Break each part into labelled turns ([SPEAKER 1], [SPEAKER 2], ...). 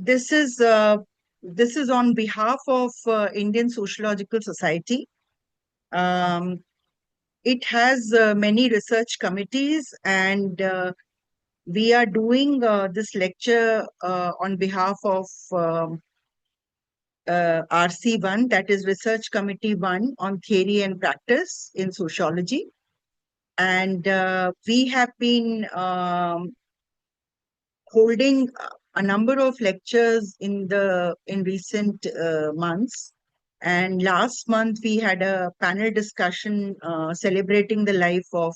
[SPEAKER 1] this is on behalf of Indian Sociological Society. It has many research committees, and we are doing this lecture on behalf of RC1, that is Research Committee 1 on Theory and Practice in Sociology. And we have been holding a number of lectures in recent months. And last month we had a panel discussion celebrating the life of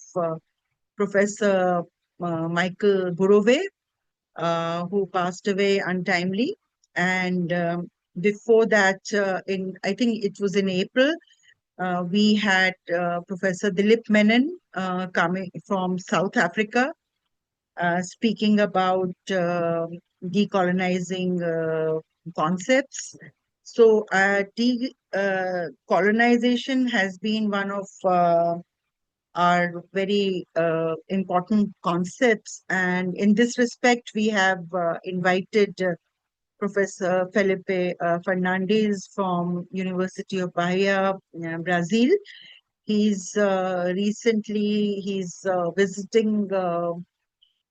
[SPEAKER 1] Professor Michael Burove, who passed away untimely. And before that, I think it was in April, we had Professor Dilip Menon coming from South Africa, speaking about decolonizing concepts. So decolonization has been one of are very important concepts. And in this respect, we have invited Professor Felipe Fernandes from University of Bahia, Brazil. He's visiting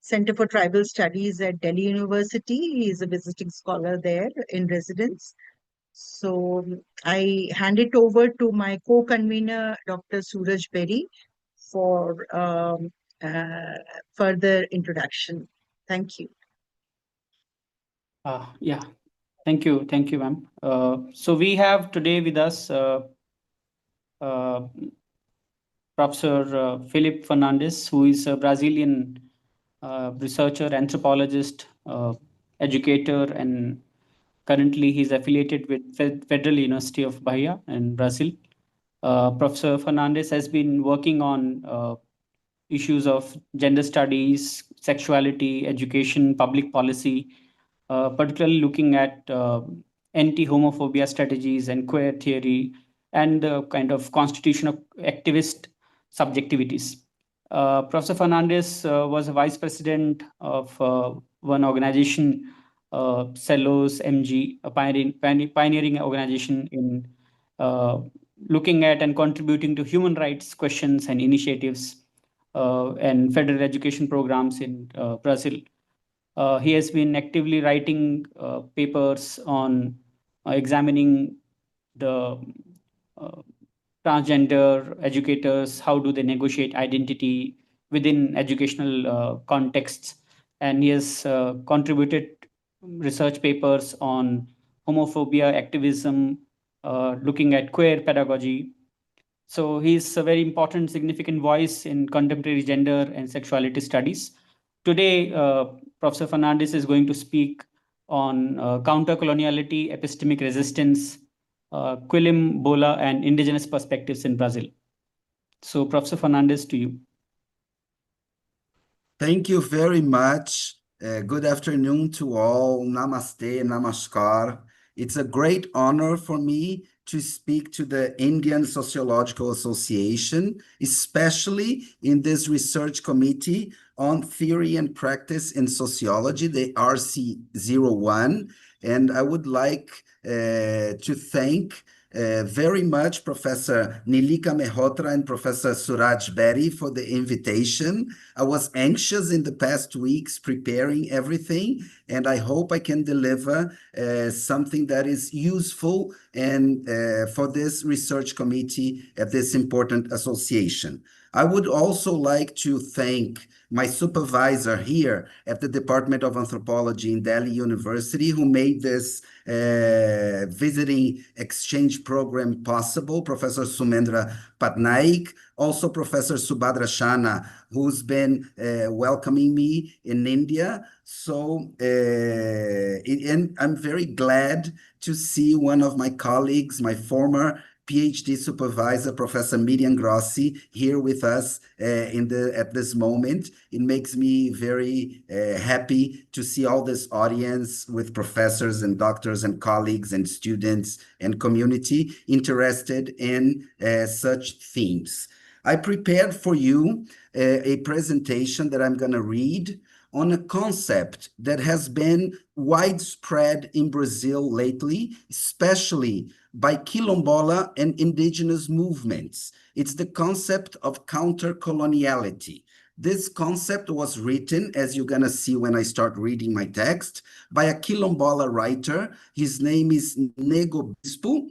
[SPEAKER 1] Center for Tribal Studies at Delhi University. He's a visiting scholar there in residence. So I hand it over to my co-convener, Dr. Suraj Berry, for further introduction. Thank you.
[SPEAKER 2] Yeah, thank you, ma'am. So we have today with us Professor Felipe Fernandes, who is a Brazilian researcher, anthropologist, educator, and currently he's affiliated with Federal University of Bahia in Brazil. Professor Fernandes has been working on issues of gender studies, sexuality, education, public policy, particularly looking at anti-homophobia strategies and queer theory and the kind of constitutional activist subjectivities. Professor Fernandes was a vice president of one organization, CELOS MG, a pioneering organization in looking at and contributing to human rights questions and initiatives and federal education programs in Brazil. He has been actively writing papers on examining the transgender educators, how do they negotiate identity within educational contexts. And he has contributed research papers on homophobia activism, looking at queer pedagogy. So he's a very important, significant voice in contemporary gender and sexuality studies. Today, Professor Fernandes is going to speak on countercoloniality, epistemic resistance, Quilombola, and indigenous perspectives in Brazil. So, Professor Fernandes, to you.
[SPEAKER 3] Thank you very much. Good afternoon to all. Namaste, namaskar. It's a great honor for me to speak to the Indian Sociological Association, especially in this research committee on theory and practice in sociology, the RC01. And I would like to thank very much Professor Nilika Mehrotra and Professor Suraj Berry for the invitation. I was anxious in the past weeks preparing everything, and I hope I can deliver something that is useful and for this research committee at this important association. I would also like to thank my supervisor here at the Department of Anthropology in Delhi University, who made this visiting exchange program possible, Professor Sumendra Patnaik, also Professor Subhadra Shana, who's been welcoming me in India. So, and I'm very glad to see one of my colleagues, my former PhD supervisor, Professor Miriam Grossi, here with us at this moment. It makes me very happy to see all this audience with professors and doctors and colleagues and students and community interested in such themes. I prepared for you a presentation that I'm going to read on a concept that has been widespread in Brazil lately, especially by Quilombola and indigenous movements. It's the concept of countercoloniality. This concept was written, as you're going to see when I start reading my text, by a Quilombola writer. His name is Nêgo Bispo,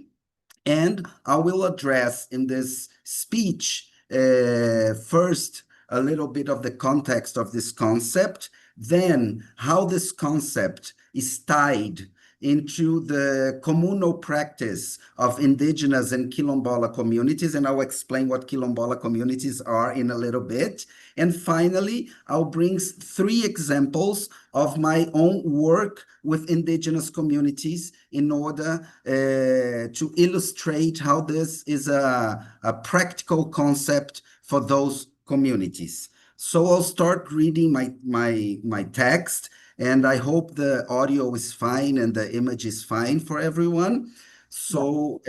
[SPEAKER 3] and I will address in this speech first a little bit of the context of this concept, then how this concept is tied into the communal practice of indigenous and Quilombola communities, and I'll explain what Quilombola communities are in a little bit. And finally, I'll bring 3 examples of my own work with indigenous communities in order to illustrate how this is a practical concept for those communities. So I'll start reading my text, and I hope the audio is fine and the image is fine for everyone. So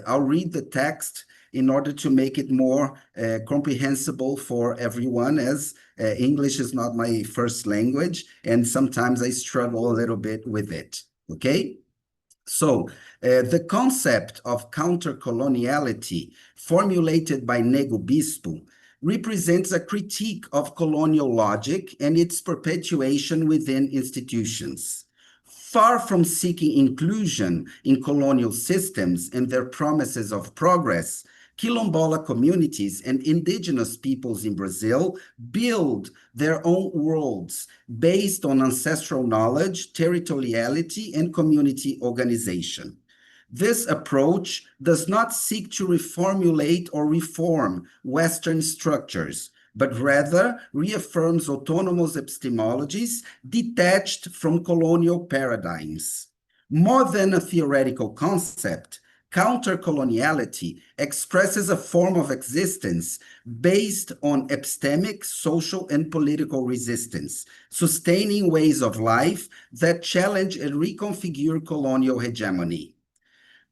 [SPEAKER 3] I'll read the text in order to make it more comprehensible for everyone, as English is not my first language, and sometimes I struggle a little bit with it, okay? So the concept of countercoloniality formulated by Nêgo Bispo represents a critique of colonial logic and its perpetuation within institutions. Far from seeking inclusion in colonial systems and their promises of progress, Quilombola communities and indigenous peoples in Brazil build their own worlds based on ancestral knowledge, territoriality, and community organization. This approach does not seek to reformulate or reform Western structures, but rather reaffirms autonomous epistemologies detached from colonial paradigms. More than a theoretical concept, countercoloniality expresses a form of existence based on epistemic, social, and political resistance, sustaining ways of life that challenge and reconfigure colonial hegemony.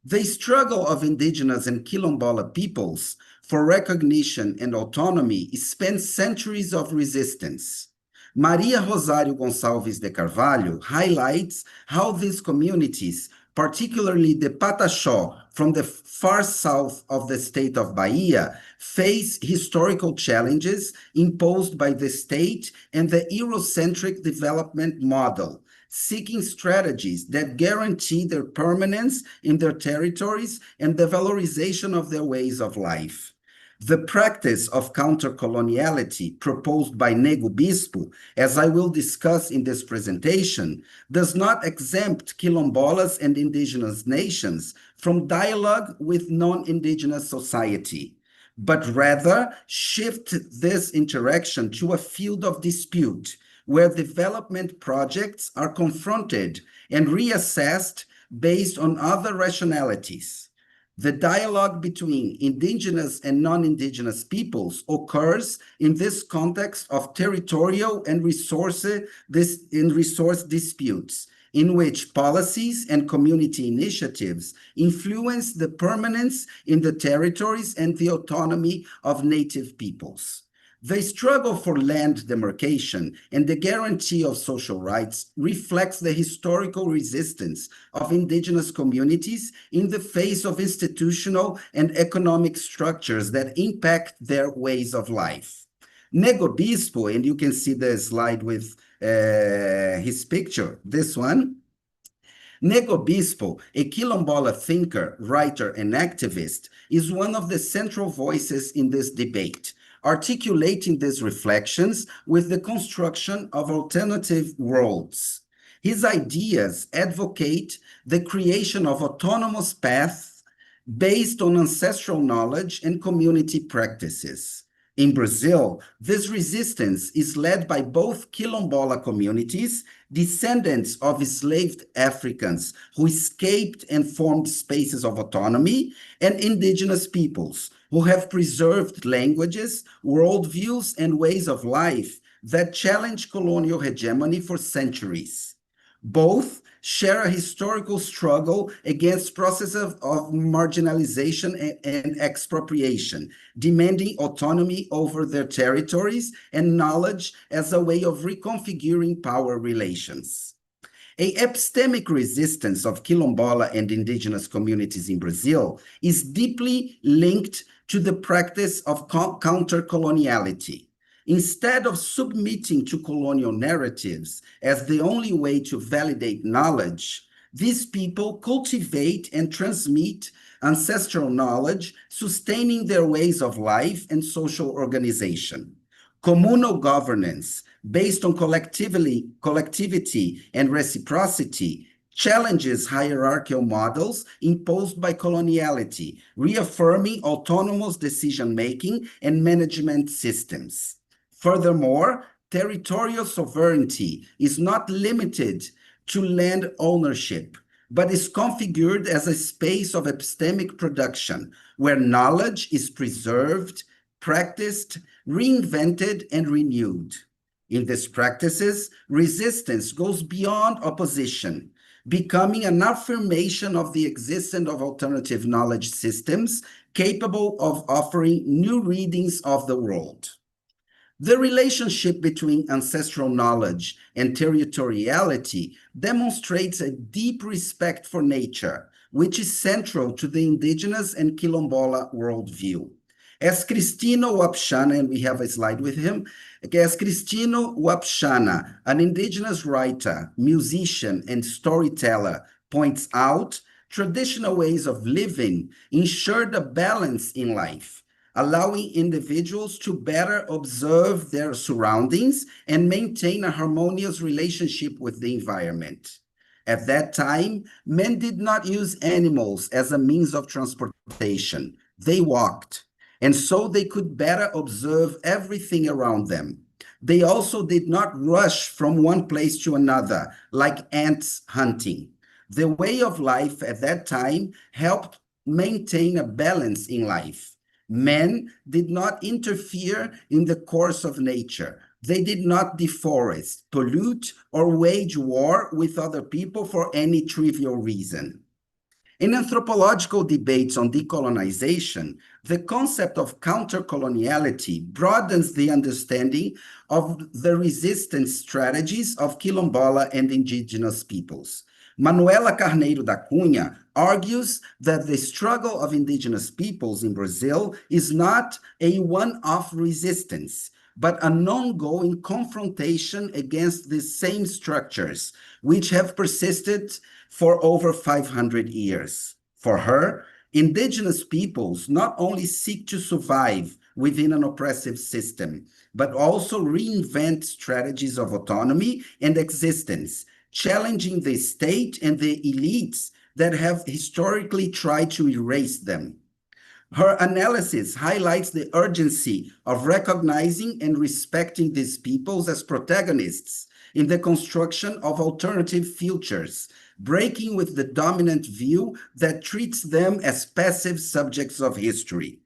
[SPEAKER 3] The struggle of indigenous and Quilombola peoples for recognition and autonomy spans centuries of resistance. Maria Rosário Gonçalves de Carvalho highlights how these communities, particularly the Pataxó from the far south of the state of Bahia, face historical challenges imposed by the state and the Eurocentric development model, seeking strategies that guarantee their permanence in their territories and the valorization of their ways of life. The practice of countercoloniality proposed by Nêgo Bispo, as I will discuss in this presentation, does not exempt Quilombolas and indigenous nations from dialogue with non-indigenous society, but rather shift this interaction to a field of dispute, where development projects are confronted and reassessed based on other rationalities. The dialogue between indigenous and non-indigenous peoples occurs in this context of territorial and resource disputes, in which policies and community initiatives influence the permanence in the territories and the autonomy of native peoples. The struggle for land demarcation and the guarantee of social rights reflects the historical resistance of indigenous communities in the face of institutional and economic structures that impact their ways of life. Nêgo Bispo, and you can see the slide with his picture, this one. Nêgo Bispo, a Quilombola thinker, writer, and activist, is one of the central voices in this debate, articulating these reflections with the construction of alternative worlds. His ideas advocate the creation of autonomous paths based on ancestral knowledge and community practices. In Brazil, this resistance is led by both Quilombola communities, descendants of enslaved Africans who escaped and formed spaces of autonomy, and indigenous peoples who have preserved languages, worldviews, and ways of life that challenge colonial hegemony for centuries. Both share a historical struggle against processes of marginalization and expropriation, demanding autonomy over their territories and knowledge as a way of reconfiguring power relations. A epistemic resistance of Quilombola and indigenous communities in Brazil is deeply linked to the practice of countercoloniality. Instead of submitting to colonial narratives as the only way to validate knowledge, these people cultivate and transmit ancestral knowledge, sustaining their ways of life and social organization. Communal governance, based on collectivity and reciprocity, challenges hierarchical models imposed by coloniality, reaffirming autonomous decision-making and management systems. Furthermore, territorial sovereignty is not limited to land ownership, but is configured as a space of epistemic production, where knowledge is preserved, practiced, reinvented, and renewed. In these practices, resistance goes beyond opposition, becoming an affirmation of the existence of alternative knowledge systems capable of offering new readings of the world. The relationship between ancestral knowledge and territoriality demonstrates a deep respect for nature, which is central to the indigenous and Quilombola worldview. As Cristino Wapchana, and we have a slide with him, as Cristino Wapchana, an indigenous writer, musician, and storyteller, points out, traditional ways of living ensure the balance in life, allowing individuals to better observe their surroundings and maintain a harmonious relationship with the environment. At that time, men did not use animals as a means of transportation. They walked, and so they could better observe everything around them. They also did not rush from one place to another, like ants hunting. The way of life at that time helped maintain a balance in life. Men did not interfere in the course of nature. They did not deforest, pollute, or wage war with other people for any trivial reason. In anthropological debates on decolonization, the concept of countercoloniality broadens the understanding of the resistance strategies of Quilombola and indigenous peoples. Manuela Carneiro da Cunha argues that the struggle of indigenous peoples in Brazil is not a one-off resistance, but an ongoing confrontation against the same structures, which have persisted for over 500 years. For her, indigenous peoples not only seek to survive within an oppressive system, but also reinvent strategies of autonomy and existence, challenging the state and the elites that have historically tried to erase them. Her analysis highlights the urgency of recognizing and respecting these peoples as protagonists in the construction of alternative futures, breaking with the dominant view that treats them as passive subjects of history.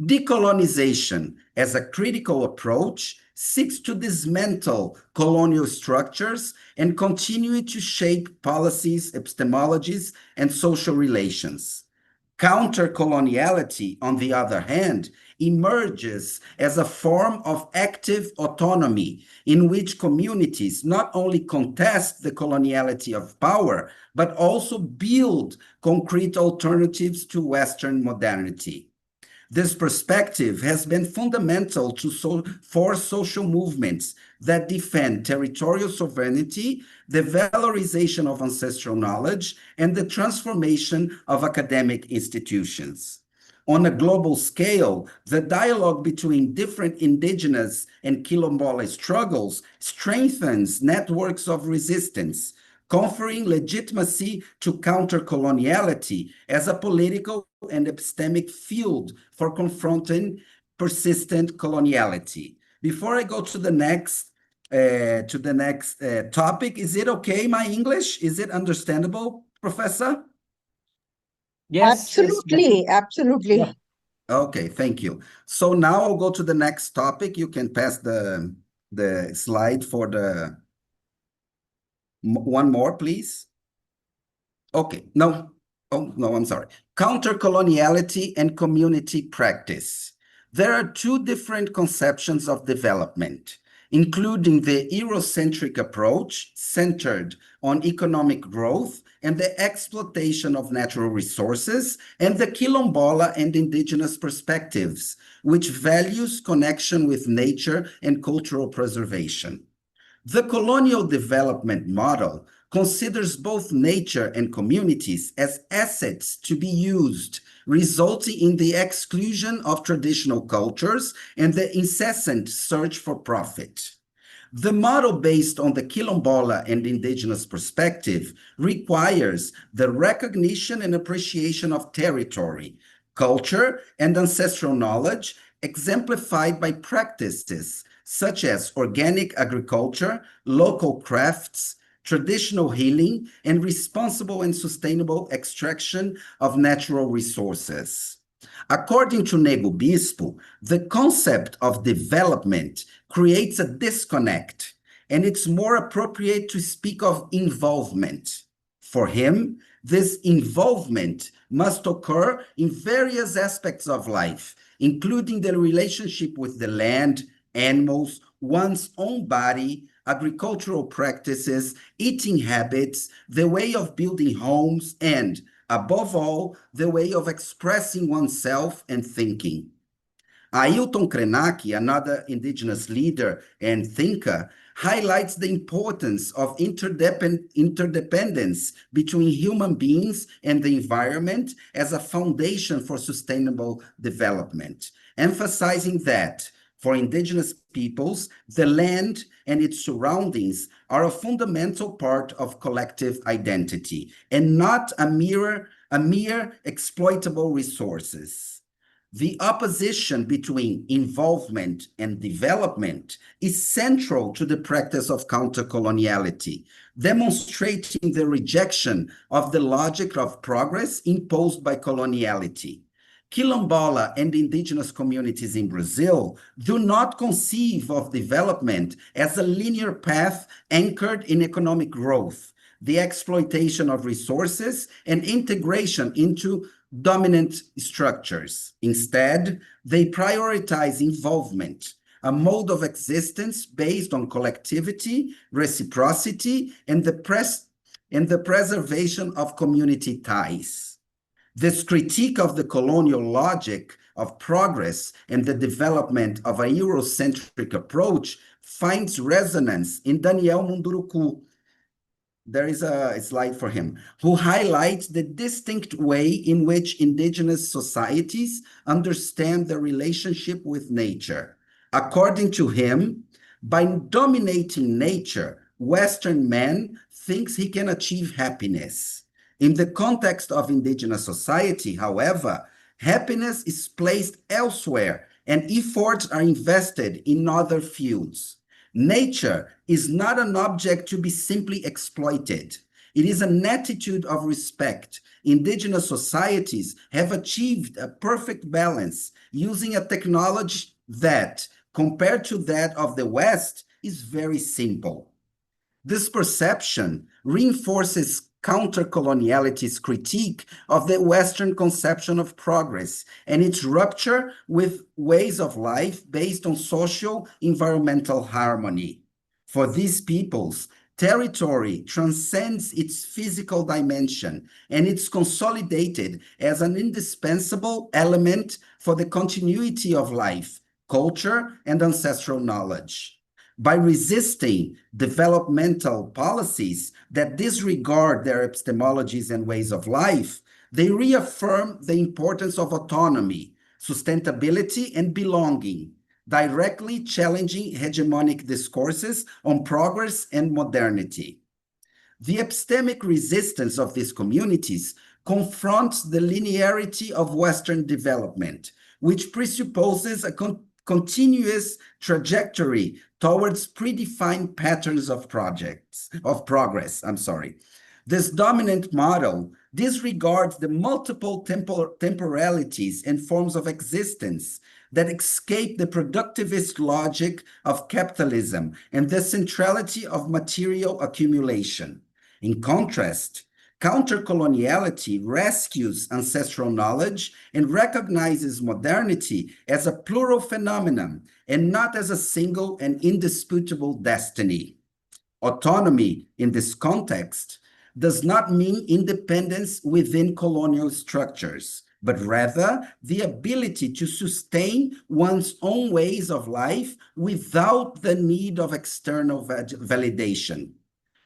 [SPEAKER 3] Decolonization, as a critical approach, seeks to dismantle colonial structures and continue to shape policies, epistemologies, and social relations. Countercoloniality, on the other hand, emerges as a form of active autonomy in which communities not only contest the coloniality of power, but also build concrete alternatives to Western modernity. This perspective has been fundamental for social movements that defend territorial sovereignty, the valorization of ancestral knowledge, and the transformation of academic institutions. On a global scale, the dialogue between different indigenous and Quilombola struggles strengthens networks of resistance, conferring legitimacy to countercoloniality as a political and epistemic field for confronting persistent coloniality. Before I go to the next topic, is it okay, my English? Is it understandable, Professor?
[SPEAKER 2] Yes.
[SPEAKER 1] Absolutely, absolutely.
[SPEAKER 2] Yeah.
[SPEAKER 3] Okay, thank you. So now I'll go to the next topic. You can pass the slide for the one more, please. Okay, no. Oh, no, I'm sorry. Countercoloniality and community practice. There are two different conceptions of development, including the Eurocentric approach centered on economic growth and the exploitation of natural resources, and the Quilombola and Indigenous perspectives, which values connection with nature and cultural preservation. The colonial development model considers both nature and communities as assets to be used, resulting in the exclusion of traditional cultures and the incessant search for profit. The model based on the Quilombola and Indigenous perspective requires the recognition and appreciation of territory, culture, and ancestral knowledge exemplified by practices such as organic agriculture, local crafts, traditional healing, and responsible and sustainable extraction of natural resources. According to Nêgo Bispo, the concept of development creates a disconnect, and it's more appropriate to speak of involvement. For him, this involvement must occur in various aspects of life, including the relationship with the land, animals, one's own body, agricultural practices, eating habits, the way of building homes, and, above all, the way of expressing oneself and thinking. Ailton Krenak, another indigenous leader and thinker, highlights the importance of interdependence between human beings and the environment as a foundation for sustainable development, emphasizing that for indigenous peoples, the land and its surroundings are a fundamental part of collective identity and not a mere exploitable resources. The opposition between involvement and development is central to the practice of countercoloniality, demonstrating the rejection of the logic of progress imposed by coloniality. Quilombola and indigenous communities in Brazil do not conceive of development as a linear path anchored in economic growth, the exploitation of resources, and integration into dominant structures. Instead, they prioritize involvement, a mode of existence based on collectivity, reciprocity, and the preservation of community ties. This critique of the colonial logic of progress and the development of a Eurocentric approach finds resonance in Daniel Munduruku. There is a slide for him, who highlights the distinct way in which indigenous societies understand their relationship with nature. According to him, by dominating nature, Western man thinks he can achieve happiness. In the context of indigenous society, however, happiness is placed elsewhere and efforts are invested in other fields. Nature is not an object to be simply exploited. It is an attitude of respect. Indigenous societies have achieved a perfect balance using a technology that, compared to that of the West, is very simple. This perception reinforces countercoloniality's critique of the Western conception of progress and its rupture with ways of life based on social environmental harmony. For these peoples, territory transcends its physical dimension, and it's consolidated as an indispensable element for the continuity of life, culture, and ancestral knowledge. By resisting developmental policies that disregard their epistemologies and ways of life, they reaffirm the importance of autonomy, sustainability, and belonging, directly challenging hegemonic discourses on progress and modernity. The epistemic resistance of these communities confronts the linearity of Western development, which presupposes a continuous trajectory towards predefined patterns of progress. This dominant model disregards the multiple temporalities and forms of existence that escape the productivist logic of capitalism and the centrality of material accumulation. In contrast, Countercoloniality rescues ancestral knowledge and recognizes modernity as a plural phenomenon and not as a single and indisputable destiny. Autonomy in this context does not mean independence within colonial structures, but rather the ability to sustain one's own ways of life without the need of external validation.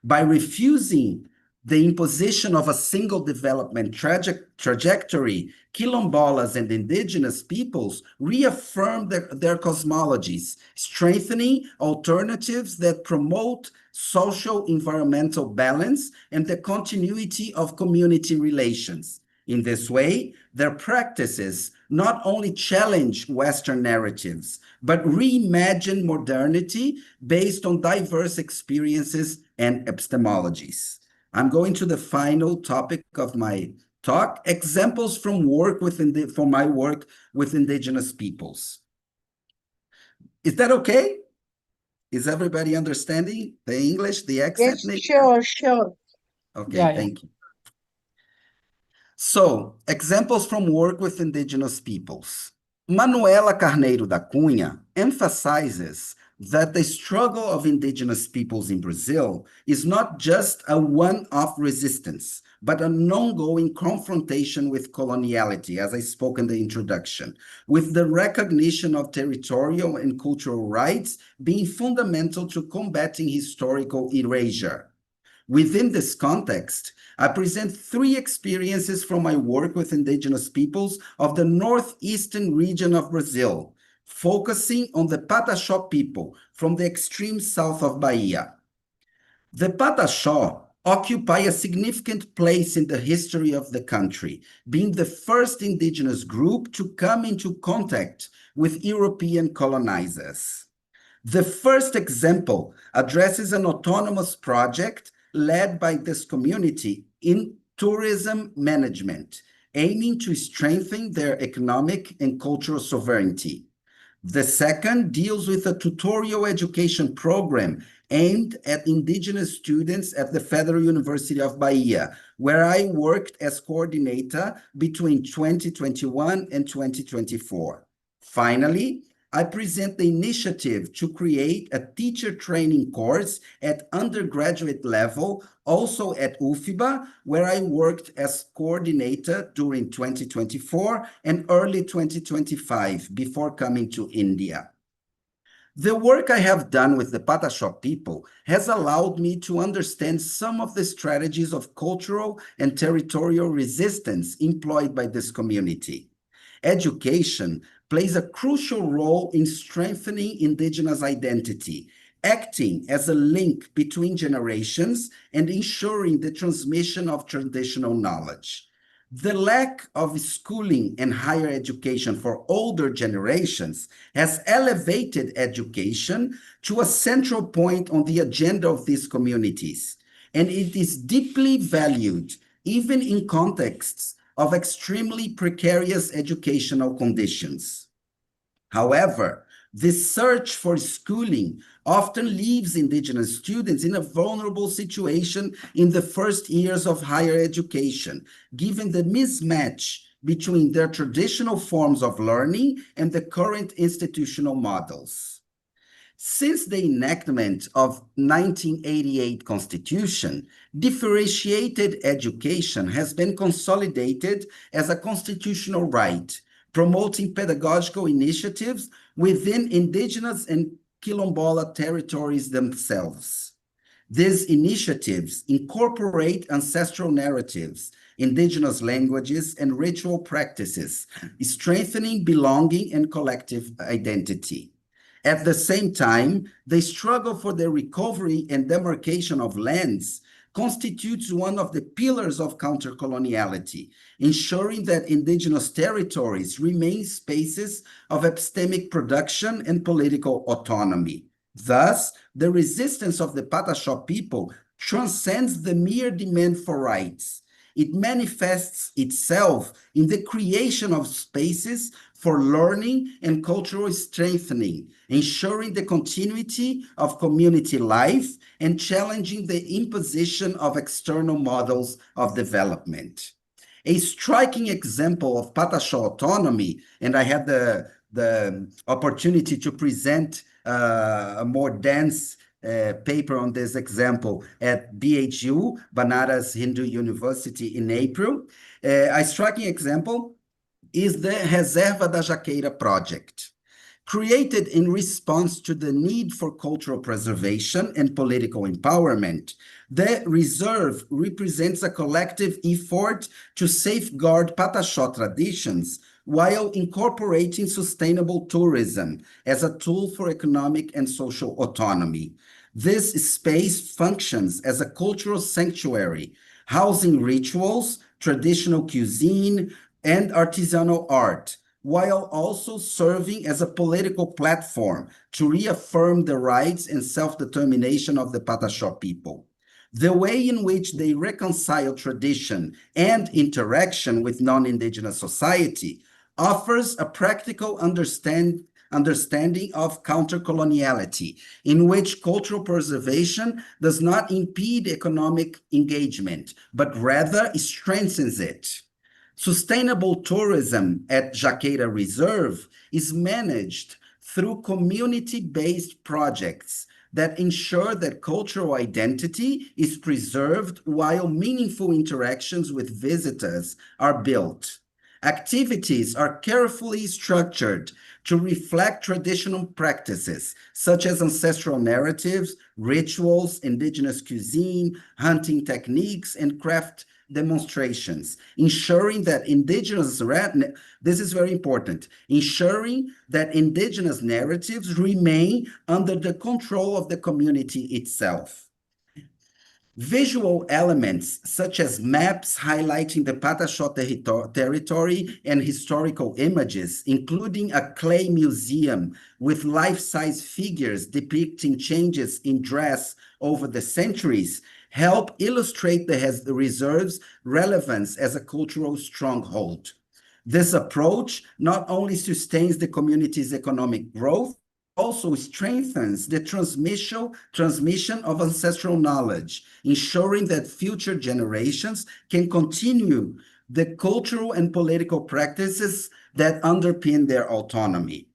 [SPEAKER 3] By refusing the imposition of a single development trajectory, Quilombolas and indigenous peoples reaffirm their cosmologies, strengthening alternatives that promote social environmental balance and the continuity of community relations. In this way, their practices not only challenge Western narratives, but reimagine modernity based on diverse experiences and epistemologies. I'm going to the final topic of my talk, examples from work from my work with indigenous peoples. Is that okay? Is everybody understanding the English, the accent?
[SPEAKER 1] Yes, sure.
[SPEAKER 3] Okay,
[SPEAKER 2] Yeah.
[SPEAKER 3] thank you. So, examples from work with indigenous peoples. Manuela Carneiro da Cunha emphasizes that the struggle of indigenous peoples in Brazil is not just a one-off resistance, but an ongoing confrontation with coloniality, as I spoke in the introduction, with the recognition of territorial and cultural rights being fundamental to combating historical erasure. Within this context, I present 3 experiences from my work with indigenous peoples of the northeastern region of Brazil, focusing on the Pataxó people from the extreme south of Bahia. The Pataxó occupy a significant place in the history of the country, being the first indigenous group to come into contact with European colonizers. The first example addresses an autonomous project led by this community in tourism management, aiming to strengthen their economic and cultural sovereignty. The second deals with a tutorial education program aimed at indigenous students at the Federal University of Bahia, where I worked as coordinator between 2021 and 2024. Finally, I present the initiative to create a teacher training course at undergraduate level, also at UFBA, where I worked as coordinator during 2024 and early 2025 before coming to India. The work I have done with the Pataxó people has allowed me to understand some of the strategies of cultural and territorial resistance employed by this community. Education plays a crucial role in strengthening indigenous identity, acting as a link between generations and ensuring the transmission of traditional knowledge. The lack of schooling and higher education for older generations has elevated education to a central point on the agenda of these communities, and it is deeply valued even in contexts of extremely precarious educational conditions. However, this search for schooling often leaves indigenous students in a vulnerable situation in the first years of higher education, given the mismatch between their traditional forms of learning and the current institutional models. Since the enactment of 1988 Constitution, differentiated education has been consolidated as a constitutional right, promoting pedagogical initiatives within indigenous and Quilombola territories themselves. These initiatives incorporate ancestral narratives, indigenous languages, and ritual practices, strengthening belonging and collective identity. At the same time, the struggle for the recovery and demarcation of lands constitutes one of the pillars of countercoloniality, ensuring that indigenous territories remain spaces of epistemic production and political autonomy. Thus, the resistance of the Pataxó people transcends the mere demand for rights. It manifests itself in the creation of spaces for learning and cultural strengthening, ensuring the continuity of community life and challenging the imposition of external models of development. A striking example of Pataxó autonomy, and I had the opportunity to present a more dense paper on this example at BHU, Banaras Hindu University, in April. A striking example is the Reserva da Jaqueira project. Created in response to the need for cultural preservation and political empowerment, the reserve represents a collective effort to safeguard Pataxó traditions while incorporating sustainable tourism as a tool for economic and social autonomy. This space functions as a cultural sanctuary, housing rituals, traditional cuisine, and artisanal art, while also serving as a political platform to reaffirm the rights and self-determination of the Pataxó people. The way in which they reconcile tradition and interaction with non-Indigenous society offers a practical understanding of countercoloniality, in which cultural preservation does not impede economic engagement, but rather strengthens it. Sustainable tourism at Jaqueira Reserve is managed through community-based projects that ensure that cultural identity is preserved while meaningful interactions with visitors are built. Activities are carefully structured to reflect traditional practices, such as ancestral narratives, rituals, indigenous cuisine, hunting techniques, and craft demonstrations, ensuring that this is very important, ensuring that indigenous narratives remain under the control of the community itself. Visual elements such as maps highlighting the Pataxó territory and historical images, including a clay museum with life-size figures depicting changes in dress over the centuries, help illustrate the reserve's relevance as a cultural stronghold. This approach not only sustains the community's economic growth, also strengthens the transmission of ancestral knowledge, ensuring that future generations can continue the cultural and political practices that underpin their autonomy.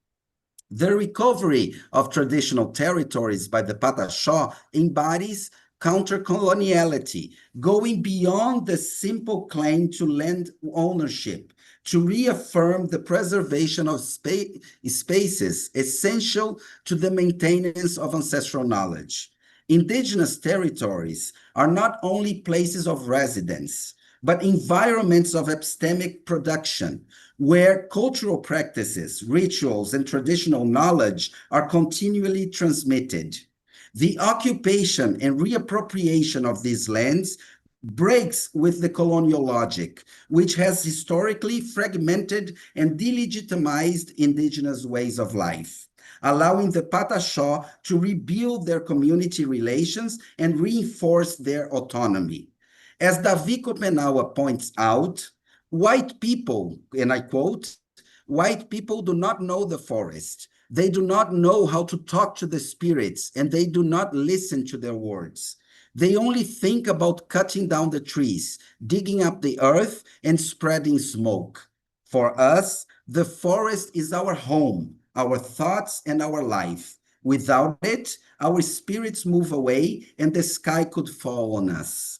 [SPEAKER 3] The recovery of traditional territories by the Pataxó embodies countercoloniality, going beyond the simple claim to land ownership, to reaffirm the preservation of spaces essential to the maintenance of ancestral knowledge. Indigenous territories are not only places of residence, but environments of epistemic production, where cultural practices, rituals, and traditional knowledge are continually transmitted. The occupation and reappropriation of these lands breaks with the colonial logic, which has historically fragmented and delegitimized indigenous ways of life, allowing the Pataxó to rebuild their community relations and reinforce their autonomy. As Davico Penawa points out, white people, and I quote, "White people do not know the forest. They do not know how to talk to the spirits, and they do not listen to their words. They only think about cutting down the trees, digging up the earth, and spreading smoke. For us, the forest is our home, our thoughts, and our life. Without it, our spirits move away, and the sky could fall on us."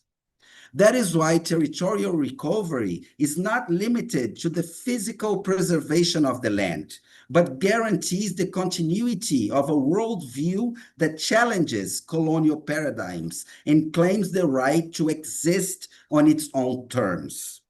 [SPEAKER 3] That is why territorial recovery is not limited to the physical preservation of the land, but guarantees the continuity of a worldview that challenges colonial paradigms and claims the right to exist on its own terms.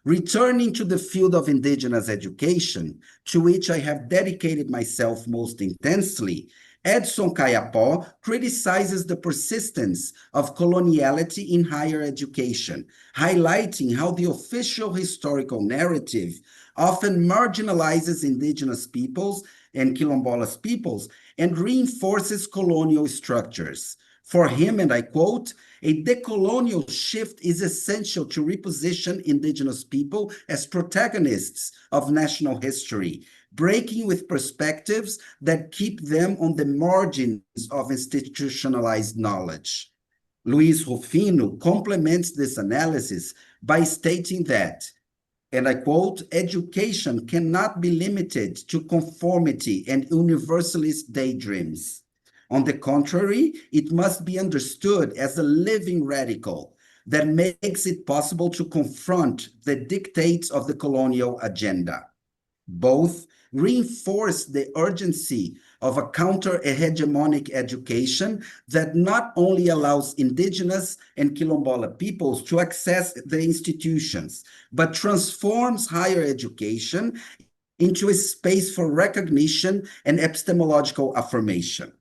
[SPEAKER 3] Returning to the field of indigenous education, to which I have dedicated myself most intensely, Edson Caiapó criticizes the persistence of coloniality in higher education, highlighting how the official historical narrative often marginalizes indigenous peoples and Quilombola peoples and reinforces colonial structures. For him, and I quote, "A decolonial shift is essential to reposition indigenous people as protagonists of national history, breaking with perspectives that keep them on the margins of institutionalized knowledge. Luis Rufino complements this analysis by stating that, and I quote, education cannot be limited to conformity and universalist daydreams. On the contrary, it must be understood as a living radical that makes it possible to confront the dictates of the colonial agenda. Both reinforce the urgency of a counter-hegemonic education that not only allows indigenous and Quilombola peoples to access the institutions, but transforms higher education into a space for recognition and epistemological affirmation.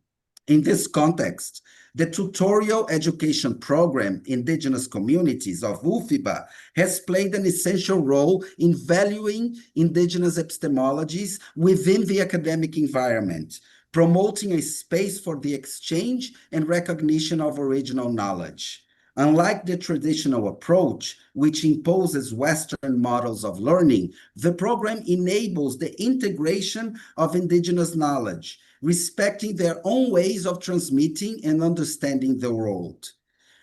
[SPEAKER 3] In this context, the tutorial education program Indigenous Communities of UFBA has played an essential role in valuing indigenous epistemologies within the academic environment, promoting a space for the exchange and recognition of original knowledge. Unlike the traditional approach, which imposes Western models of learning, the program enables the integration of indigenous knowledge, respecting their own ways of transmitting and understanding the world.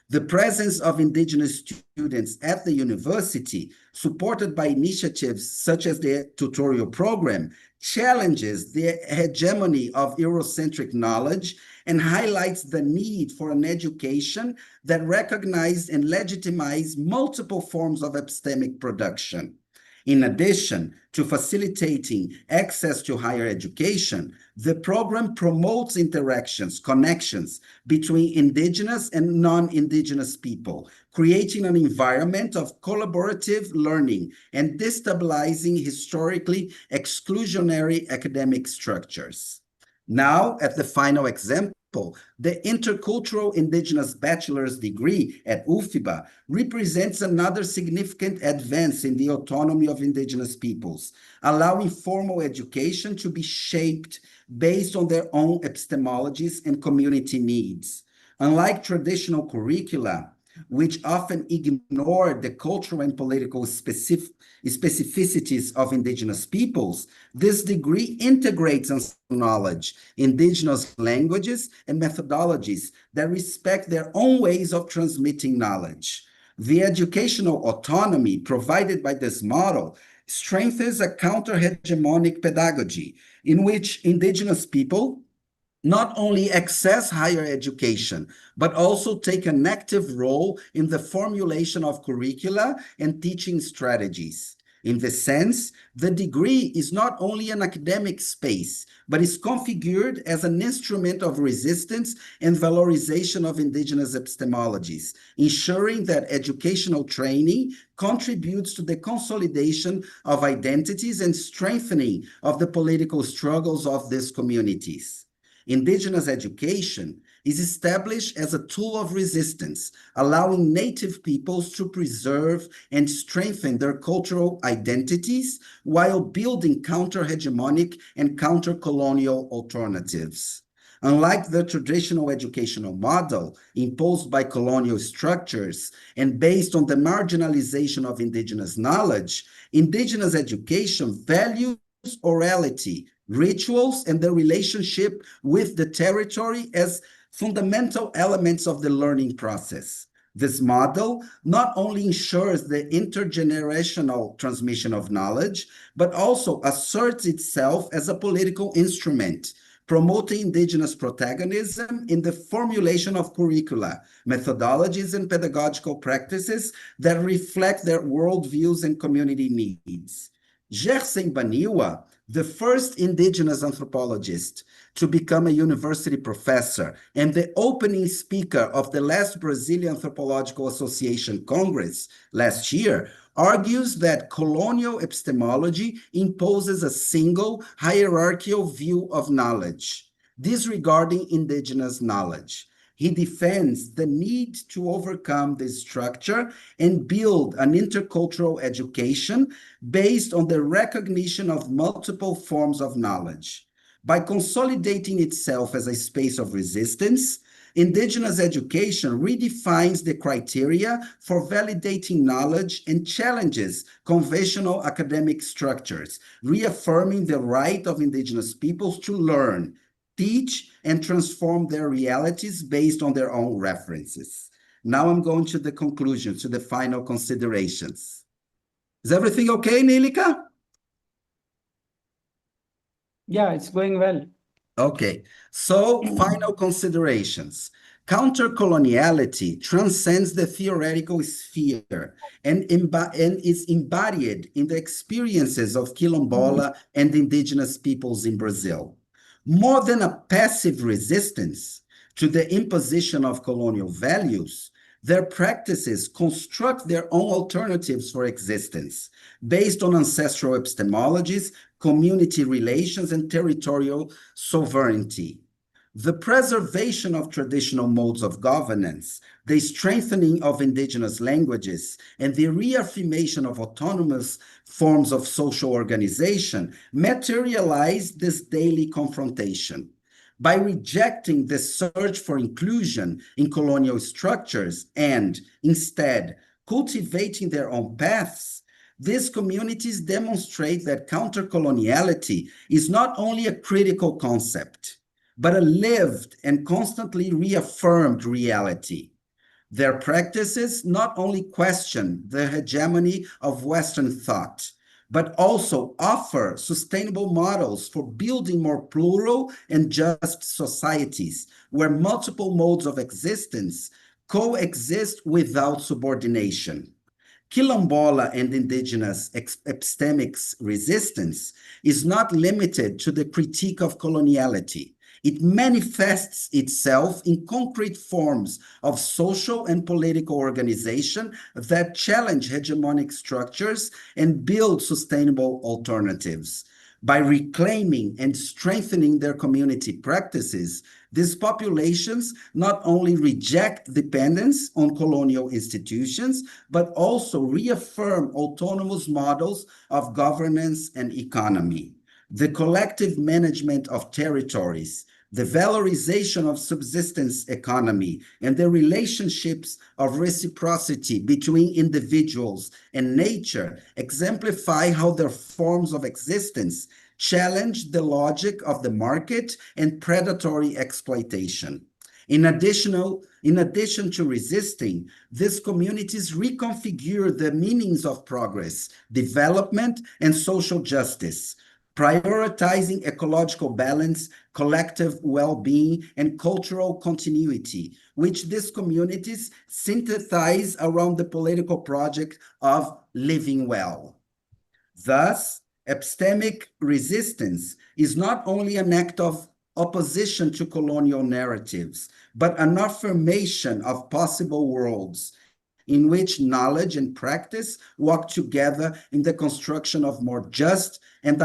[SPEAKER 3] The presence of indigenous students at the university, supported by initiatives such as the tutorial program, challenges the hegemony of Eurocentric knowledge and highlights the need for an education that recognizes and legitimizes multiple forms of epistemic production. In addition to facilitating access to higher education, the program promotes interactions, connections between indigenous and non-indigenous people, creating an environment of collaborative learning and destabilizing historically exclusionary academic structures. Now, at the final example, the Intercultural Indigenous Bachelor's degree at UFBA represents another significant advance in the autonomy of indigenous peoples, allowing formal education to be shaped based on their own epistemologies and community needs. Unlike traditional curricula, which often ignore the cultural and political specificities of indigenous peoples, this degree integrates knowledge, indigenous languages, and methodologies that respect their own ways of transmitting knowledge. The educational autonomy provided by this model strengthens a counter-hegemonic pedagogy in which indigenous people not only access higher education, but also take an active role in the formulation of curricula and teaching strategies. In this sense, the degree is not only an academic space, but is configured as an instrument of resistance and valorization of indigenous epistemologies, ensuring that educational training contributes to the consolidation of identities and strengthening of the political struggles of these communities. Indigenous education is established as a tool of resistance, allowing native peoples to preserve and strengthen their cultural identities while building counter-hegemonic and counter-colonial alternatives. Unlike the traditional educational model imposed by colonial structures and based on the marginalization of indigenous knowledge, indigenous education values orality, rituals, and the relationship with the territory as fundamental elements of the learning process. This model not only ensures the intergenerational transmission of knowledge, but also asserts itself as a political instrument, promoting indigenous protagonism in the formulation of curricula, methodologies, and pedagogical practices that reflect their worldviews and community needs. Gerson Baniwa, the first indigenous anthropologist to become a university professor and the opening speaker of the last Brazilian Anthropological Association Congress last year, argues that colonial epistemology imposes a single hierarchical view of knowledge, disregarding indigenous knowledge. He defends the need to overcome this structure and build an intercultural education based on the recognition of multiple forms of knowledge. By consolidating itself as a space of resistance, Indigenous education redefines the criteria for validating knowledge and challenges conventional academic structures, reaffirming the right of Indigenous peoples to learn, teach, and transform their realities based on their own references. Now I'm going to the conclusion, to the final considerations. Is everything okay, Nilika?
[SPEAKER 2] Yeah, it's going well.
[SPEAKER 3] Okay, so final considerations. Countercoloniality transcends the theoretical sphere and is embodied in the experiences of Quilombola and indigenous peoples in Brazil. More than a passive resistance to the imposition of colonial values, their practices construct their own alternatives for existence based on ancestral epistemologies, community relations, and territorial sovereignty. The preservation of traditional modes of governance, the strengthening of indigenous languages, and the reaffirmation of autonomous forms of social organization materialize this daily confrontation. By rejecting the search for inclusion in colonial structures and, instead, cultivating their own paths, these communities demonstrate that countercoloniality is not only a critical concept, but a lived and constantly reaffirmed reality. Their practices not only question the hegemony of Western thought, but also offer sustainable models for building more plural and just societies where multiple modes of existence coexist without subordination. Quilombola and indigenous epistemics resistance is not limited to the critique of coloniality. It manifests itself in concrete forms of social and political organization that challenge hegemonic structures and build sustainable alternatives. By reclaiming and strengthening their community practices, these populations not only reject dependence on colonial institutions, but also reaffirm autonomous models of governance and economy. The collective management of territories, the valorization of subsistence economy, and the relationships of reciprocity between individuals and nature exemplify how their forms of existence challenge the logic of the market and predatory exploitation. In addition to resisting, these communities reconfigure the meanings of progress, development, and social justice, prioritizing ecological balance, collective well-being, and cultural continuity, which these communities synthesize around the political project of living well. Thus, epistemic resistance is not only an act of opposition to colonial narratives, but an affirmation of possible worlds in which knowledge and practice work together in the construction of more just and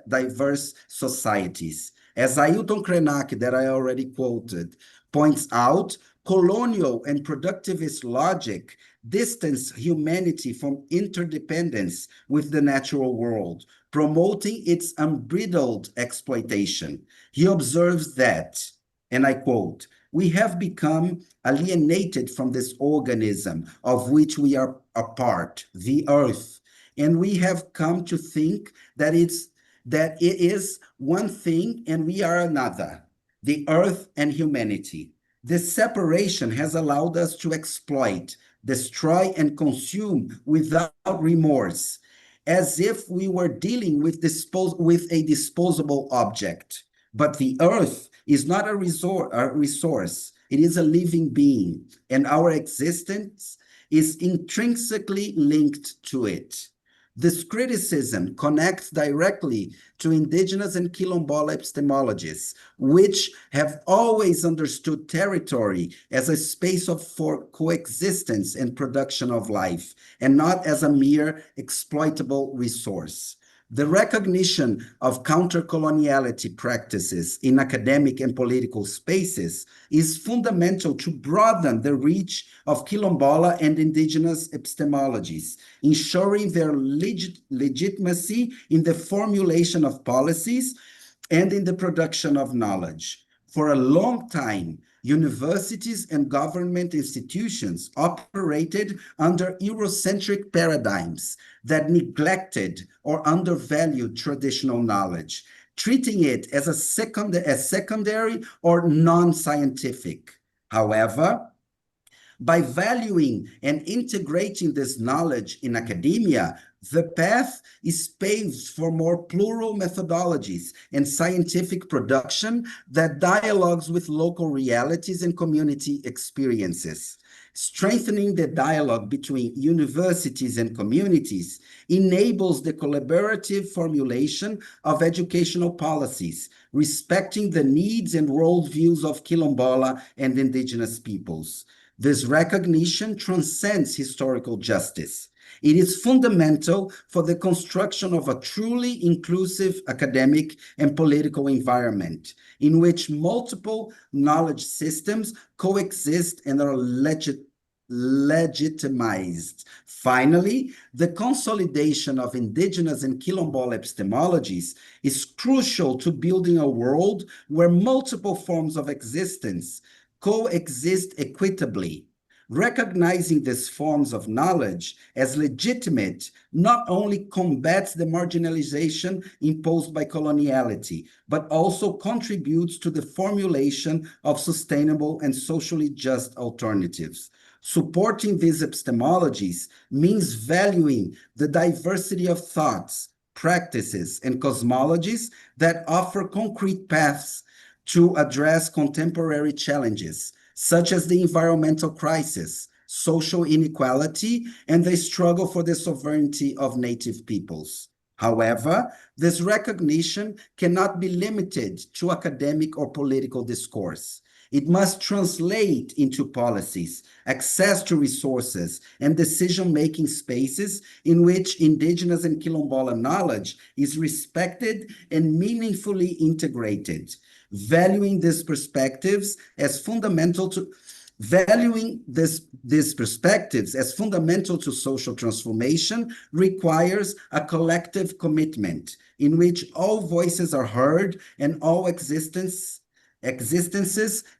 [SPEAKER 3] diverse societies. As Ailton Krenak, that I already quoted, points out, colonial and productivist logic distance humanity from interdependence with the natural world, promoting its unbridled exploitation. He observes that, and I quote, "We have become alienated from this organism of which we are a part, the earth, and we have come to think that it is one thing and we are another, the earth and humanity. This separation has allowed us to exploit, destroy, and consume without remorse, as if we were dealing with a disposable object. But the earth is not a resource, it is a living being, and our existence is intrinsically linked to it." This criticism connects directly to indigenous and Quilombola epistemologies, which have always understood territory as a space for coexistence and production of life, and not as a mere exploitable resource. The recognition of countercoloniality practices in academic and political spaces is fundamental to broaden the reach of Quilombola and indigenous epistemologies, ensuring their legitimacy in the formulation of policies and in the production of knowledge. For a long time, universities and government institutions operated under Eurocentric paradigms that neglected or undervalued traditional knowledge, treating it as secondary or non-scientific. However, by valuing and integrating this knowledge in academia, the path is paved for more plural methodologies and scientific production that dialogues with local realities and community experiences. Strengthening the dialogue between universities and communities enables the collaborative formulation of educational policies, respecting the needs and worldviews of Quilombola and indigenous peoples. This recognition transcends historical justice. It is fundamental for the construction of a truly inclusive academic and political environment in which multiple knowledge systems coexist and are legitimized. Finally, the consolidation of indigenous and Quilombola epistemologies is crucial to building a world where multiple forms of existence coexist equitably. Recognizing these forms of knowledge as legitimate not only combats the marginalization imposed by coloniality, but also contributes to the formulation of sustainable and socially just alternatives. Supporting these epistemologies means valuing the diversity of thoughts, practices, and cosmologies that offer concrete paths to address contemporary challenges, such as the environmental crisis, social inequality, and the struggle for the sovereignty of native peoples. However, this recognition cannot be limited to academic or political discourse. It must translate into policies, access to resources, and decision-making spaces in which indigenous and Quilombola knowledge is respected and meaningfully integrated. Valuing these perspectives as fundamental to social transformation requires a collective commitment in which all voices are heard and all existences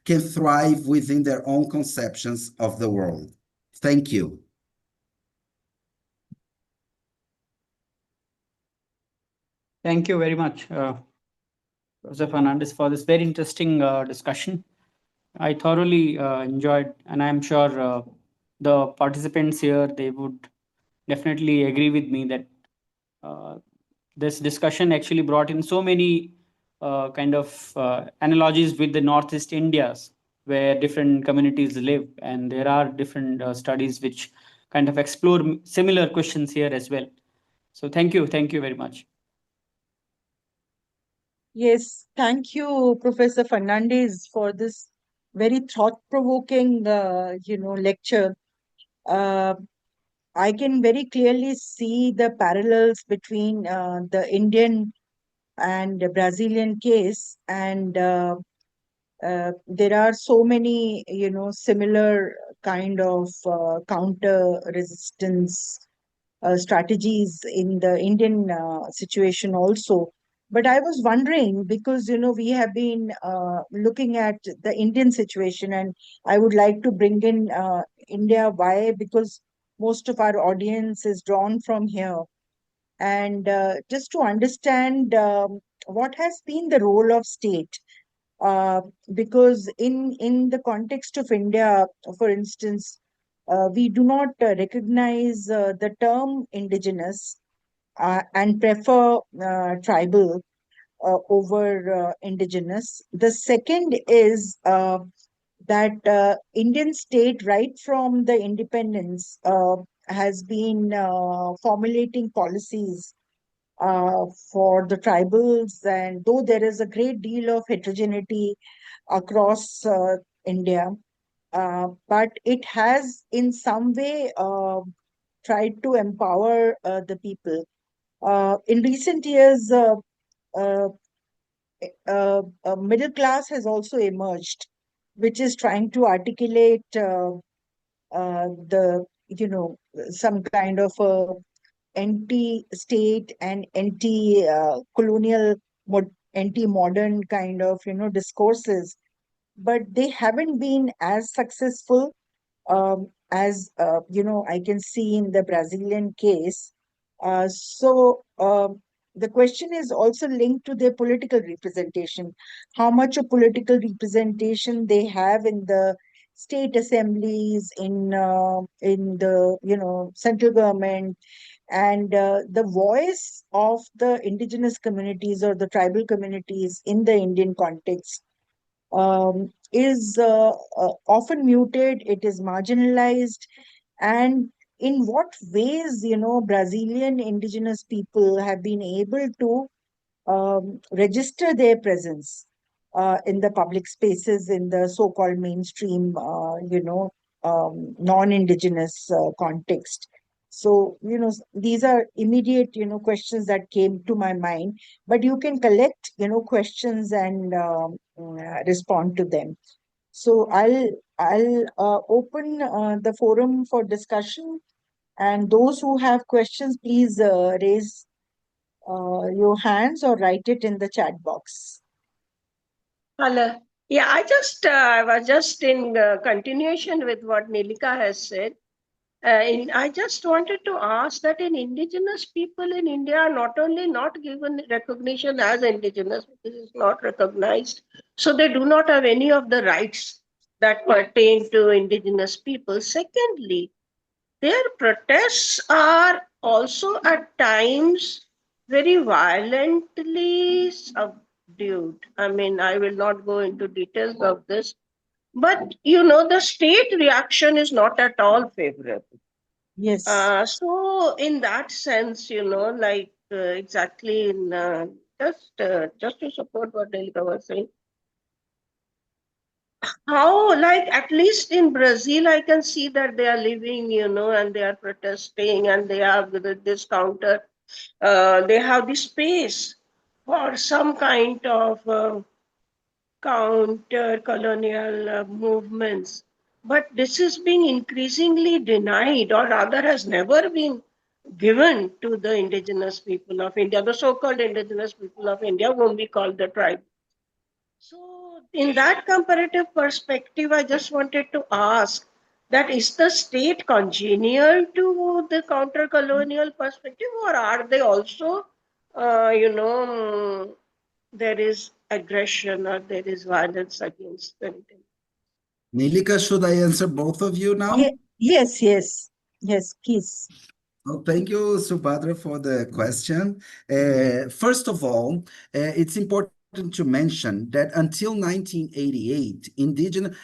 [SPEAKER 3] can thrive within their own conceptions of the world. Thank you.
[SPEAKER 2] Thank you very much, Professor Fernandes, for this very interesting discussion. I thoroughly enjoyed, and I'm sure the participants here, they would definitely agree with me that this discussion actually brought in so many kind of analogies with the Northeast Indias, where different communities live, and there are different studies which kind of explore similar questions here as well. So thank you very much.
[SPEAKER 1] Yes, thank you, Professor Fernandes, for this very thought-provoking, lecture. I can very clearly see the parallels between the Indian and the Brazilian case, and there are so many, similar kind of counter resistance strategies in the Indian situation also. But I was wondering because, we have been looking at the Indian situation, and I would like to bring in India. Why? Because most of our audience is drawn from here. And just to understand what has been the role of state. Because in the context of India, for instance, we do not recognize the term indigenous and prefer tribal over indigenous. The second is that Indian state, right from the independence, has been formulating policies for the tribals, and though there is a great deal of heterogeneity across India, but it has in some way tried to empower the people. In recent years, uh, a middle class has also emerged, which is trying to articulate the, some kind of a anti-state and anti-colonial anti-modern kind of, discourses, but they haven't been as successful as I can see in the Brazilian case. So the question is also linked to their political representation. How much of political representation they have in the state assemblies, in the central government, and the voice of the indigenous communities or the tribal communities in the Indian context is often muted, it is marginalized. And in what ways, Brazilian indigenous people have been able to register their presence in the public spaces, in the so-called mainstream, non-indigenous context. So, these are immediate, questions that came to my mind, but you can collect, questions and respond to them. So I'll open the forum for discussion, and those who have questions, please raise your hands or write it in the chat box.
[SPEAKER 4] Hello. Yeah, I was just in continuation with what Nilika has said. I just wanted to ask that in indigenous people in India are not only not given recognition as indigenous, because it's not recognized, so they do not have any of the rights that pertain to indigenous people. Secondly, their protests are also at times very violently subdued. I mean, I will not go into details of this, but the state reaction is not at all favorable.
[SPEAKER 1] Yes.
[SPEAKER 4] So in that sense, exactly in just to support what Delika was saying, how, like, at least in Brazil, I can see that they are living, and they are protesting, and they have this counter, they have the space for some kind of counter-colonial movements. But this is being increasingly denied, or rather has never been given to the indigenous people of India, the so-called indigenous people of India, whom we call the tribe. So, in that comparative perspective, I just wanted to ask that is the state congenial to the counter-colonial perspective, or are they also, there is aggression or there is violence against them?
[SPEAKER 3] Nilika, should I answer both of you now?
[SPEAKER 1] Yes, please.
[SPEAKER 3] Well, thank you, Subhadra, for the question. First of all, it's important to mention that until 1988, indigenous,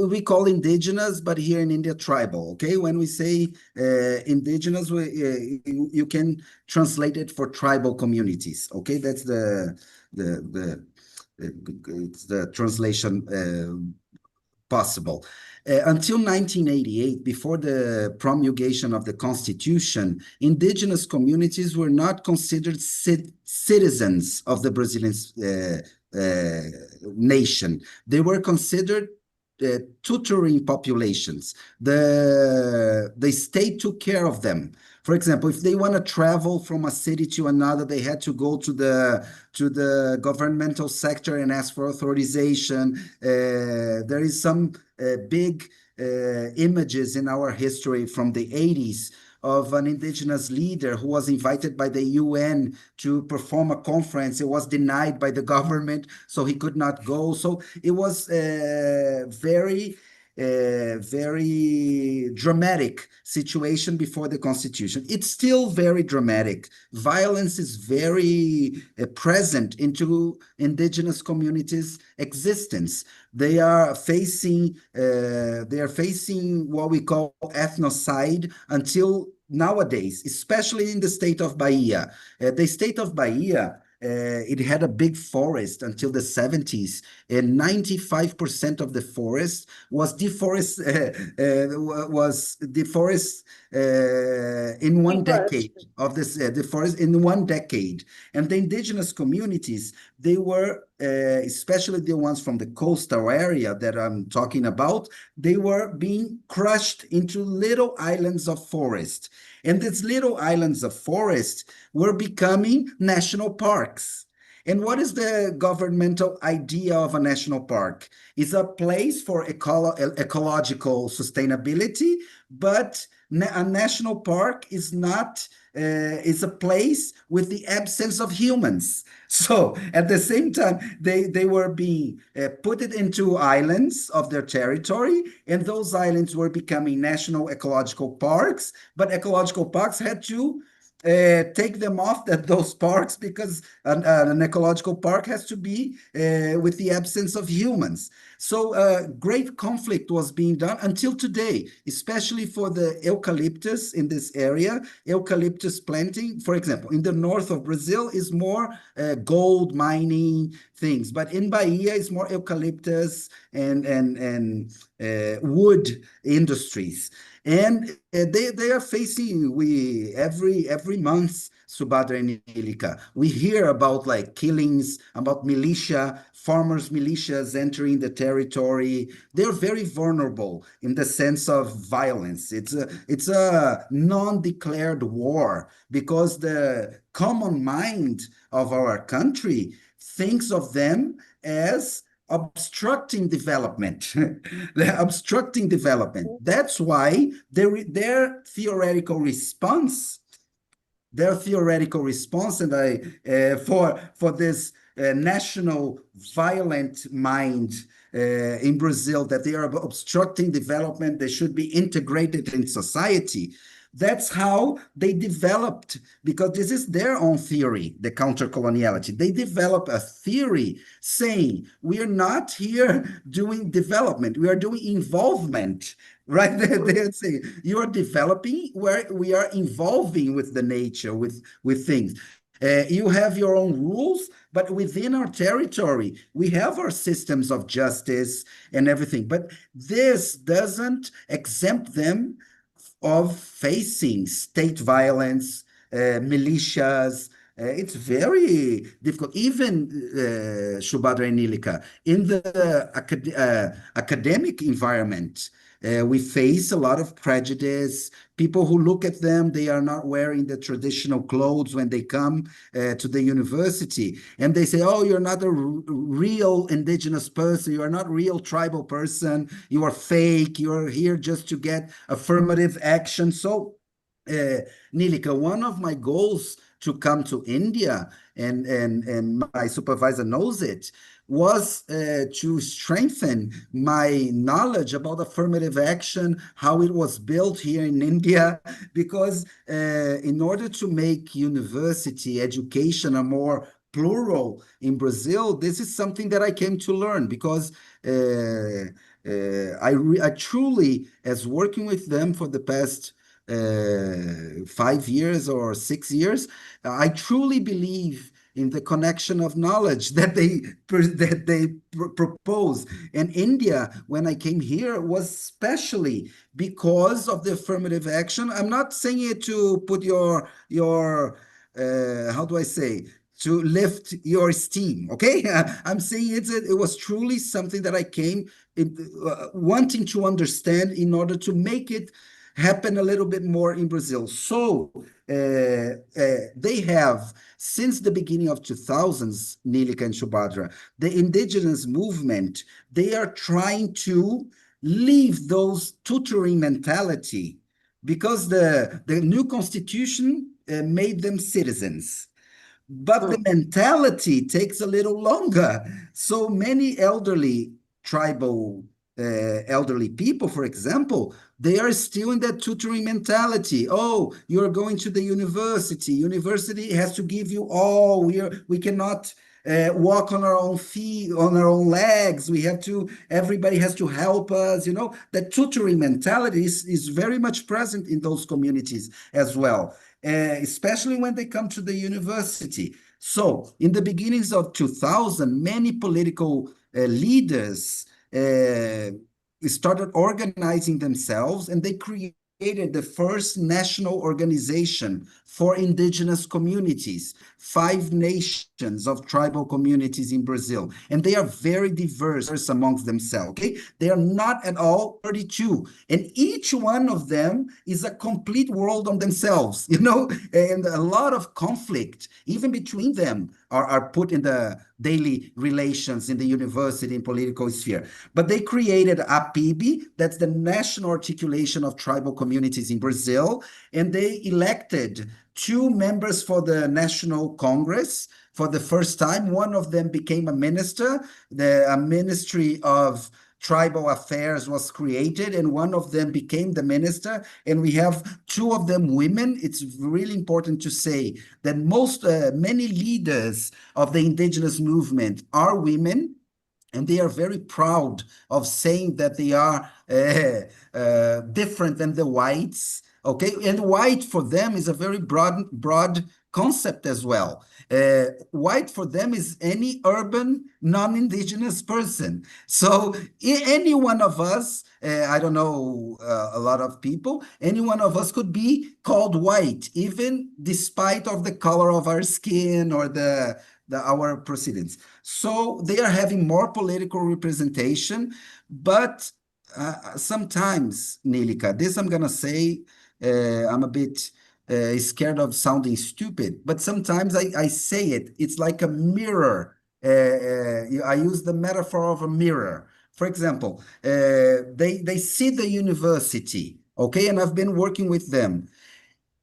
[SPEAKER 3] we call indigenous, but here in India, tribal, okay? When we say indigenous, you can translate it for tribal communities, okay? That's it's the translation possible. Until 1988, before the promulgation of the Constitution, indigenous communities were not considered citizens of the Brazilian nation. They were considered tutoring populations. The state took care of them. For example, if they want to travel from a city to another, they had to go to the governmental sector and ask for authorization. There is some big images in our history from the 80s of an indigenous leader who was invited by the UN to perform a conference. It was denied by the government, so he could not go. So it was very dramatic situation before the Constitution. It's still very dramatic. Violence is very present into indigenous communities' existence. They are facing what we call ethnocide until nowadays, especially in the state of Bahia. The state of Bahia, it had a big forest until the 70s, and 95% of the forest was deforested in one decade of this the forest in 1 decade. And the indigenous communities, they were especially the ones from the coastal area that I'm talking about, they were being crushed into little islands of forest. And these little islands of forest were becoming national parks. And what is the governmental idea of a national park? It's a place for ecological sustainability, but a national park is not, is a place with the absence of humans. So at the same time, they were being put it into islands of their territory, and those islands were becoming national ecological parks, but ecological parks had to take them off those parks because an ecological park has to be with the absence of humans. So great conflict was being done until today, especially for the eucalyptus in this area. Eucalyptus planting, for example, in the north of Brazil is more gold mining things, but in Bahia is more eucalyptus and wood industries. And they are facing, every month, Subhadra and Nilika, we hear about like killings, about militia, farmers' militias entering the territory. They're very vulnerable in the sense of violence. It's a non-declared war because the common mind of our country thinks of them as obstructing development. They're obstructing development. That's why their theoretical response, and for this national violent mind in Brazil, that they are obstructing development, they should be integrated in society. That's how they developed, because this is their own theory, the countercoloniality. They develop a theory saying, we are not here doing development, we are doing involvement, right? They're saying, you are developing where we are involving with the nature, with things. You have your own rules, but within our territory, we have our systems of justice and everything. But this doesn't exempt them of facing state violence, militias. It's very difficult. Even Shubhadra and Nilika, in the academic environment, we face a lot of prejudice. People who look at them, they are not wearing the traditional clothes when they come to the university. And they say, oh, you're not a real indigenous person. You are not a real tribal person. You are fake. You are here just to get affirmative action. So, Nilika, one of my goals to come to India, and my supervisor knows it, was to strengthen my knowledge about affirmative action, how it was built here in India, because in order to make university education a more plural in Brazil, this is something that I came to learn, because I truly, as working with them for the past 5 years or 6 years, I truly believe in the connection of knowledge that they propose. And India, when I came here, was especially because of the affirmative action. I'm not saying it to put your how do I say, to lift your esteem, okay? I'm saying it was truly something that I came wanting to understand in order to make it happen a little bit more in Brazil. So they have, since the beginning of 2000s, Nilika and Shubhadra, the indigenous movement, they are trying to leave those tutoring mentality, because the new constitution made them citizens. But the mentality takes a little longer. So many elderly tribal elderly people, for example, they are still in that tutoring mentality. Oh, you're going to the university. University has to give you all. We cannot walk on our own feet, on our own legs. We have to, everybody has to help us. You know, that tutoring mentality is very much present in those communities as well, especially when they come to the university. So in the beginnings of 2000, many political leaders started organizing themselves, and they created the first national organization for indigenous communities, 5 nations of tribal communities in Brazil. And they are very diverse amongst themselves, okay? They are not at all 32. And each one of them is a complete world on themselves, you know? And a lot of conflict, even between them, are put in the daily relations in the university and political sphere. But they created APIB, that's the National Articulation of Tribal Communities in Brazil, and they elected 2 members for the National Congress for the first time. One of them became a minister. The Ministry of Tribal Affairs was created, and one of them became the minister, and we have 2 of them women. It's really important to say that many leaders of the indigenous movement are women, and they are very proud of saying that they are different than the whites. Okay, and white for them is a very broad concept as well. White for them is any urban non-indigenous person. So any one of us, I don't know a lot of people, any one of us could be called white, even despite of the color of our skin or our proceedings. So they are having more political representation, but sometimes, Nilika, this I'm gonna say, I'm a bit scared of sounding stupid, but sometimes I say it. It's like a mirror. I use the metaphor of a mirror. For example, they see the university, okay, and I've been working with them.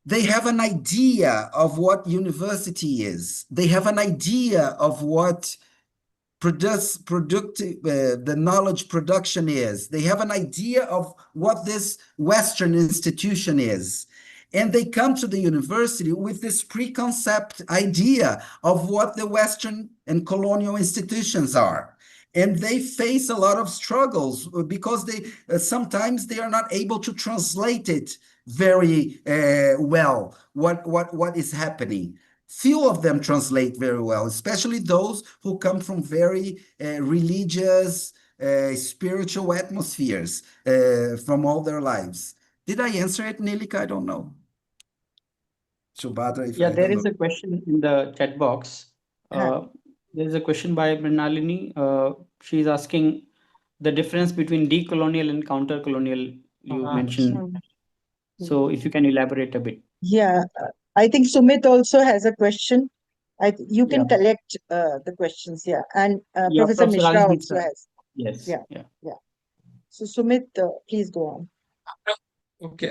[SPEAKER 3] They have an idea of what university is. They have an idea of what the knowledge production is. They have an idea of what this Western institution is. And they come to the university with this preconcept idea of what the Western and colonial institutions are. And they face a lot of struggles because sometimes they are not able to translate it very well, what is happening. Few of them translate very well, especially those who come from very religious, spiritual atmospheres from all their lives. Did I answer it, Nilika? I don't know. Subhadra,
[SPEAKER 2] Yeah, there is a question in the chat box. There is a question by Mrinalini. She's asking the difference between decolonial and countercolonial you mentioned. So if you can elaborate a bit.
[SPEAKER 1] Yeah, I think Sumit also has a question. You can
[SPEAKER 2] Yeah.
[SPEAKER 1] collect the questions, yeah. And
[SPEAKER 2] Yeah,
[SPEAKER 1] Professor
[SPEAKER 2] Professor
[SPEAKER 1] Mishra
[SPEAKER 2] Rajdeep
[SPEAKER 1] also
[SPEAKER 2] sir.
[SPEAKER 1] has.
[SPEAKER 2] Yes.
[SPEAKER 1] Yeah.
[SPEAKER 2] Yeah.
[SPEAKER 1] So Sumit, please go on.
[SPEAKER 5] Okay,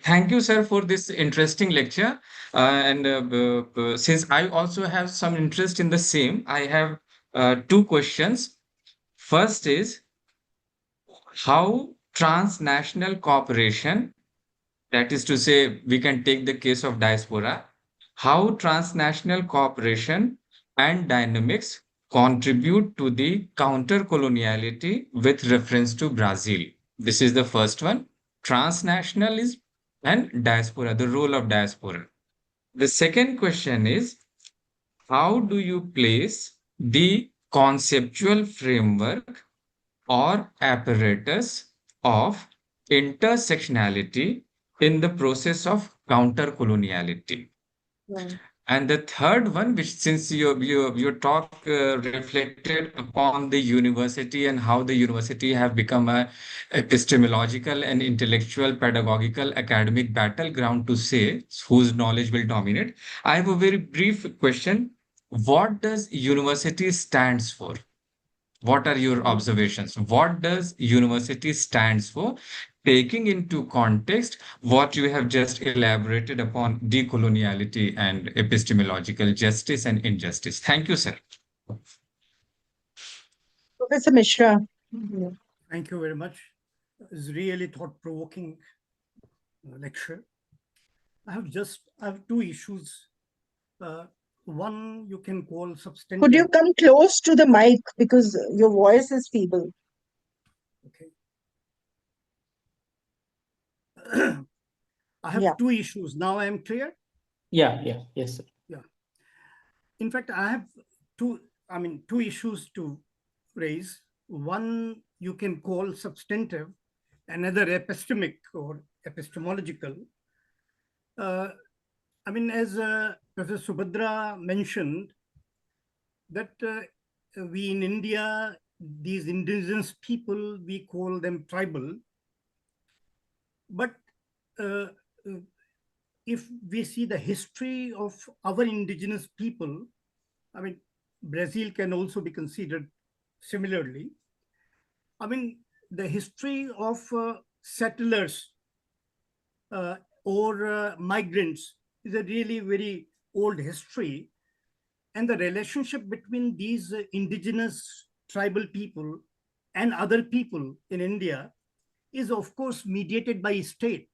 [SPEAKER 5] thank you, sir, for this interesting lecture. Since I also have some interest in the same, I have 2 questions. First is how transnational cooperation, that is to say, we can take the case of diaspora, how transnational cooperation and dynamics contribute to the countercoloniality with reference to Brazil. This is the first one. Transnationalism and diaspora, the role of diaspora. The second question is, how do you place the conceptual framework or apparatus of intersectionality in the process of countercoloniality? And the third one, which since your talk reflected upon the university and how the university have become a epistemological and intellectual, pedagogical, academic battleground to say whose knowledge will dominate, I have a very brief question. What does university stands for? What are your observations? What does university stands for, taking into context what you have just elaborated upon decoloniality and epistemological justice and injustice? Thank you, sir.
[SPEAKER 1] Professor Mishra.
[SPEAKER 6] Thank you very much. It's really thought-provoking lecture. I have 2 issues. One you can call substantive.
[SPEAKER 1] Could you come close to the mic because your voice is feeble?
[SPEAKER 6] Okay. I have 2 issues. Now I am clear?
[SPEAKER 2] Yes, sir.
[SPEAKER 6] Yeah. In fact, I have 2 issues to raise. One you can call substantive, another epistemic or epistemological. As Professor Subhadra mentioned, that we in India, these indigenous people, we call them tribal. But if we see the history of our indigenous people, I mean, Brazil can also be considered similarly. I mean, the history of settlers or migrants is a really very old history. And the relationship between these indigenous tribal people and other people in India is, of course, mediated by state.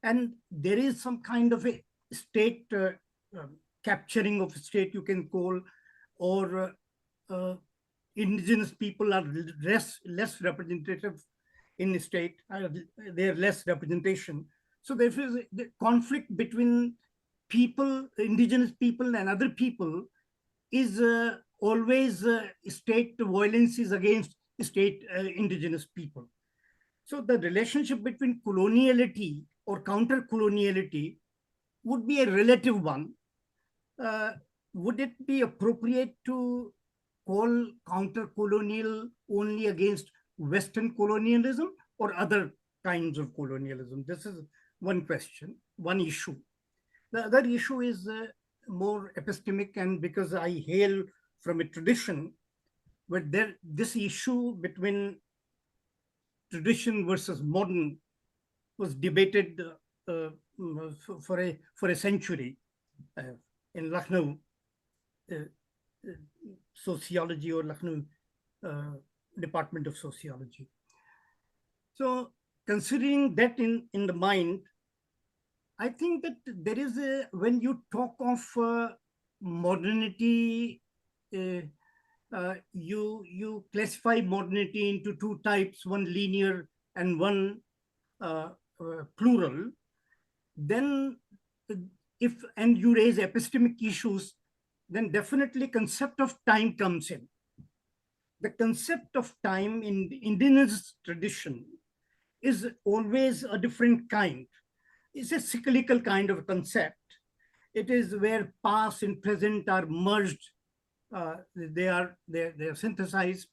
[SPEAKER 6] And there is some kind of a state capturing of state, you can call, or indigenous people are less representative in the state, they're less representation. So there is the conflict between people, indigenous people and other people is always state violence is against state indigenous people. So the relationship between coloniality or counter-coloniality would be a relative one. Would it be appropriate to call counter-colonial only against Western colonialism or other kinds of colonialism? This is one question, one issue. The other issue is more epistemic, and because I hail from a tradition where this issue between tradition versus modern was debated for a century in Lucknow sociology or Lucknow Department of Sociology. So considering that in the mind, I think that there is when you talk of modernity, you classify modernity into two types, one linear and one plural. Then and you raise epistemic issues, then definitely concept of time comes in. The concept of time in the indigenous tradition is always a different kind. It's a cyclical kind of concept. It is where past and present are merged. They are synthesized.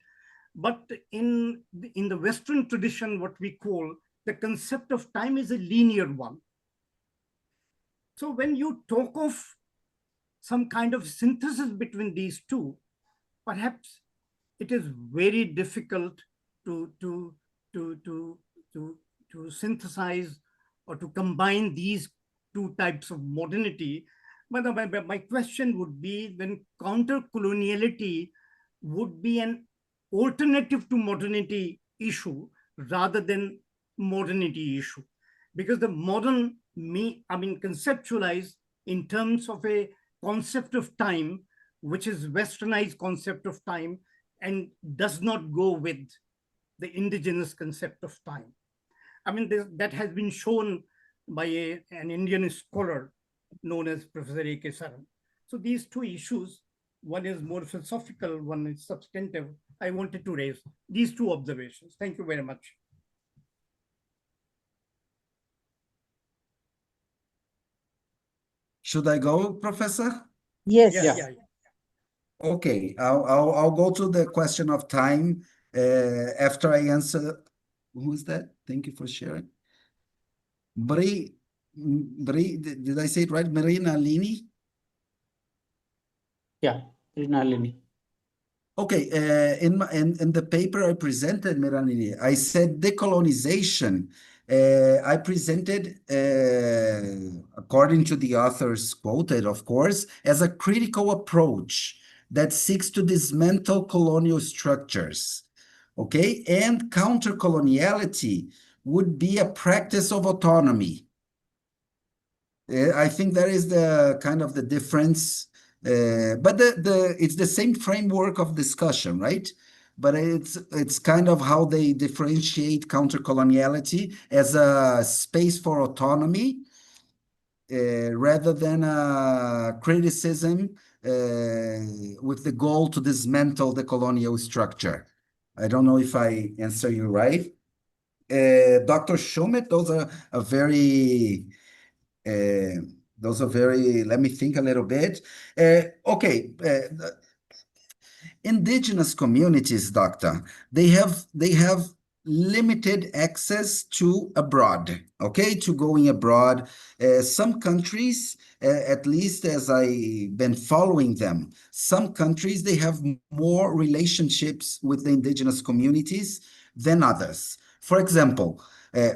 [SPEAKER 6] But in the Western tradition, what we call the concept of time is a linear one. So when you talk of some kind of synthesis between these two, perhaps it is very difficult to synthesize or to combine these two types of modernity. But my question would be, then counter-coloniality would be an alternative to modernity issue rather than modernity issue. Because the modern, conceptualized in terms of a concept of time, which is westernized concept of time and does not go with the indigenous concept of time. That has been shown by an Indian scholar known as Professor A.K. Saran. So these two issues, one is more philosophical, one is substantive. I wanted to raise these two observations. Thank you very much.
[SPEAKER 3] Should I go, Professor?
[SPEAKER 1] Yes.
[SPEAKER 6] Yeah.
[SPEAKER 3] Okay, I'll go to the question of time after I answer. Who is that? Thank you for sharing. Did I say it right? Marina Lini?
[SPEAKER 2] Yeah, Rinalini.
[SPEAKER 3] Okay, in the paper I presented, Miranini, I said decolonization. I presented, according to the authors quoted, of course, as a critical approach that seeks to dismantle colonial structures. Okay, and countercoloniality would be a practice of autonomy. I think that is the kind of the difference. But it's the same framework of discussion, right? But it's kind of how they differentiate countercoloniality as a space for autonomy rather than a criticism with the goal to dismantle the colonial structure. I don't know if I answer you right. Dr. Schumett, those are very, let me think a little bit. Okay, indigenous communities, doctor, they have limited access to abroad, okay, to going abroad. Some countries, at least as I've been following them, some countries, they have more relationships with the indigenous communities than others. For example,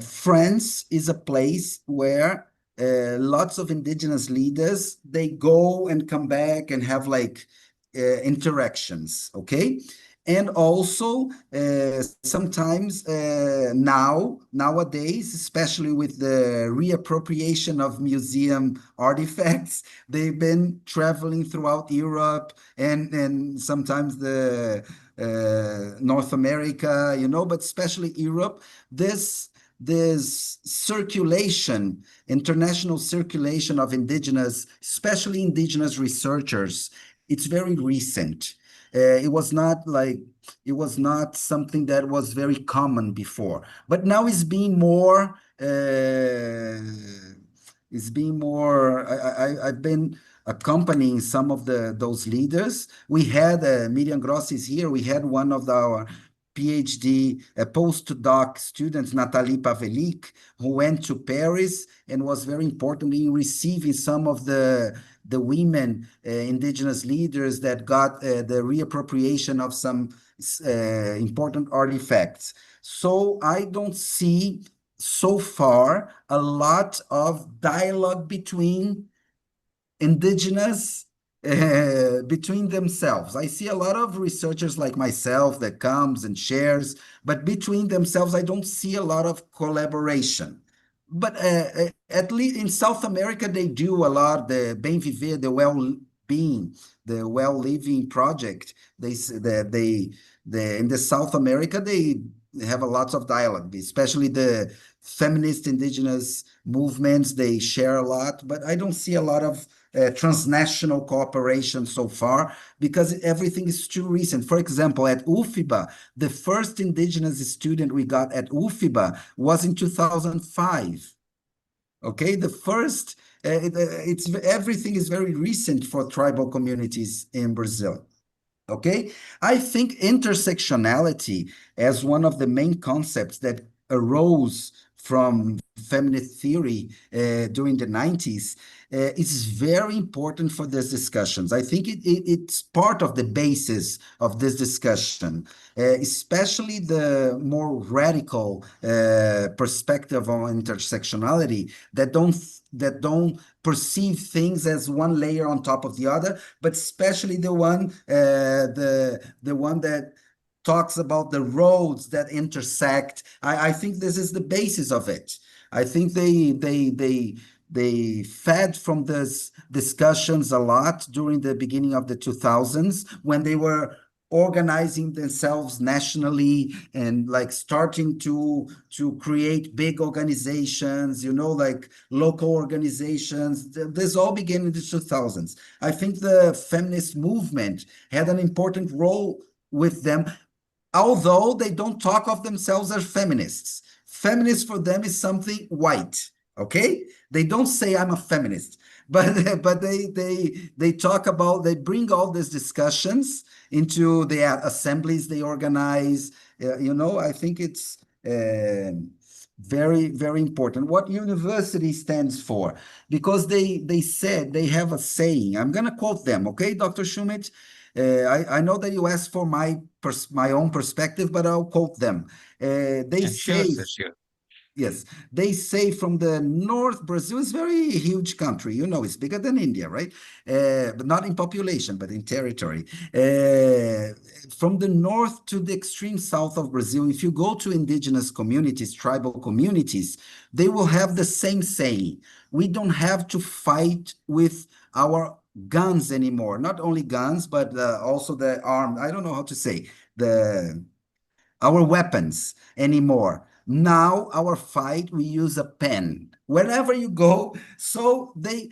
[SPEAKER 3] France is a place where lots of indigenous leaders, they go and come back and have like interactions, okay? And also sometimes nowadays, especially with the reappropriation of museum artifacts, they've been traveling throughout Europe and sometimes the North America, you know, but especially Europe. This circulation, international circulation of indigenous, especially indigenous researchers, it's very recent. It was not something that was very common before, but now it's being more. I've been accompanying some of those leaders. We had Miriam Gross is here. We had one of our PhD postdoc students, Nathalie Pavelic, who went to Paris and was very important in receiving some of the women indigenous leaders that got the reappropriation of some important artifacts. So I don't see so far a lot of dialogue between indigenous between themselves. I see a lot of researchers like myself that comes and shares, but between themselves, I don't see a lot of collaboration. But at least in South America, they do a lot. The Bem Viver, the well-being, the well-living project. In the South America, they have a lot of dialogue, especially the feminist indigenous movements. They share a lot, but I don't see a lot of transnational cooperation so far because everything is too recent. For example, at UFIBA, the first indigenous student we got at UFIBA was in 2005. Okay, the first, everything is very recent for tribal communities in Brazil. Okay, I think intersectionality as one of the main concepts that arose from feminist theory during the 90s is very important for these discussions. I think it's part of the basis of this discussion, especially the more radical perspective on intersectionality that don't perceive things as one layer on top of the other, but especially the one that talks about the roads that intersect. I think this is the basis of it. I think they fed from these discussions a lot during the beginning of the 2000s when they were organizing themselves nationally and like starting to create big organizations, you know, like local organizations. This all began in the 2000s. I think the feminist movement had an important role with them, although they don't talk of themselves as feminists. Feminist for them is something white, okay? They don't say I'm a feminist, but they talk about, they bring all these discussions into the assemblies they organize. You know, I think it's very, very important. What university stands for, because they said, they have a saying, I'm going to quote them, okay, Dr. Schumit? I know that you asked for my own perspective, but I'll quote them. They say,
[SPEAKER 5] sure, sure.
[SPEAKER 3] Yes, they say from the north, Brazil is a very huge country. You know, it's bigger than India, right? But not in population, but in territory. From the north to the extreme south of Brazil, if you go to indigenous communities, tribal communities, they will have the same saying. We don't have to fight with our guns anymore. Not only guns, but also the arm. I don't know how to say our weapons anymore. Now our fight, we use a pen wherever you go. So they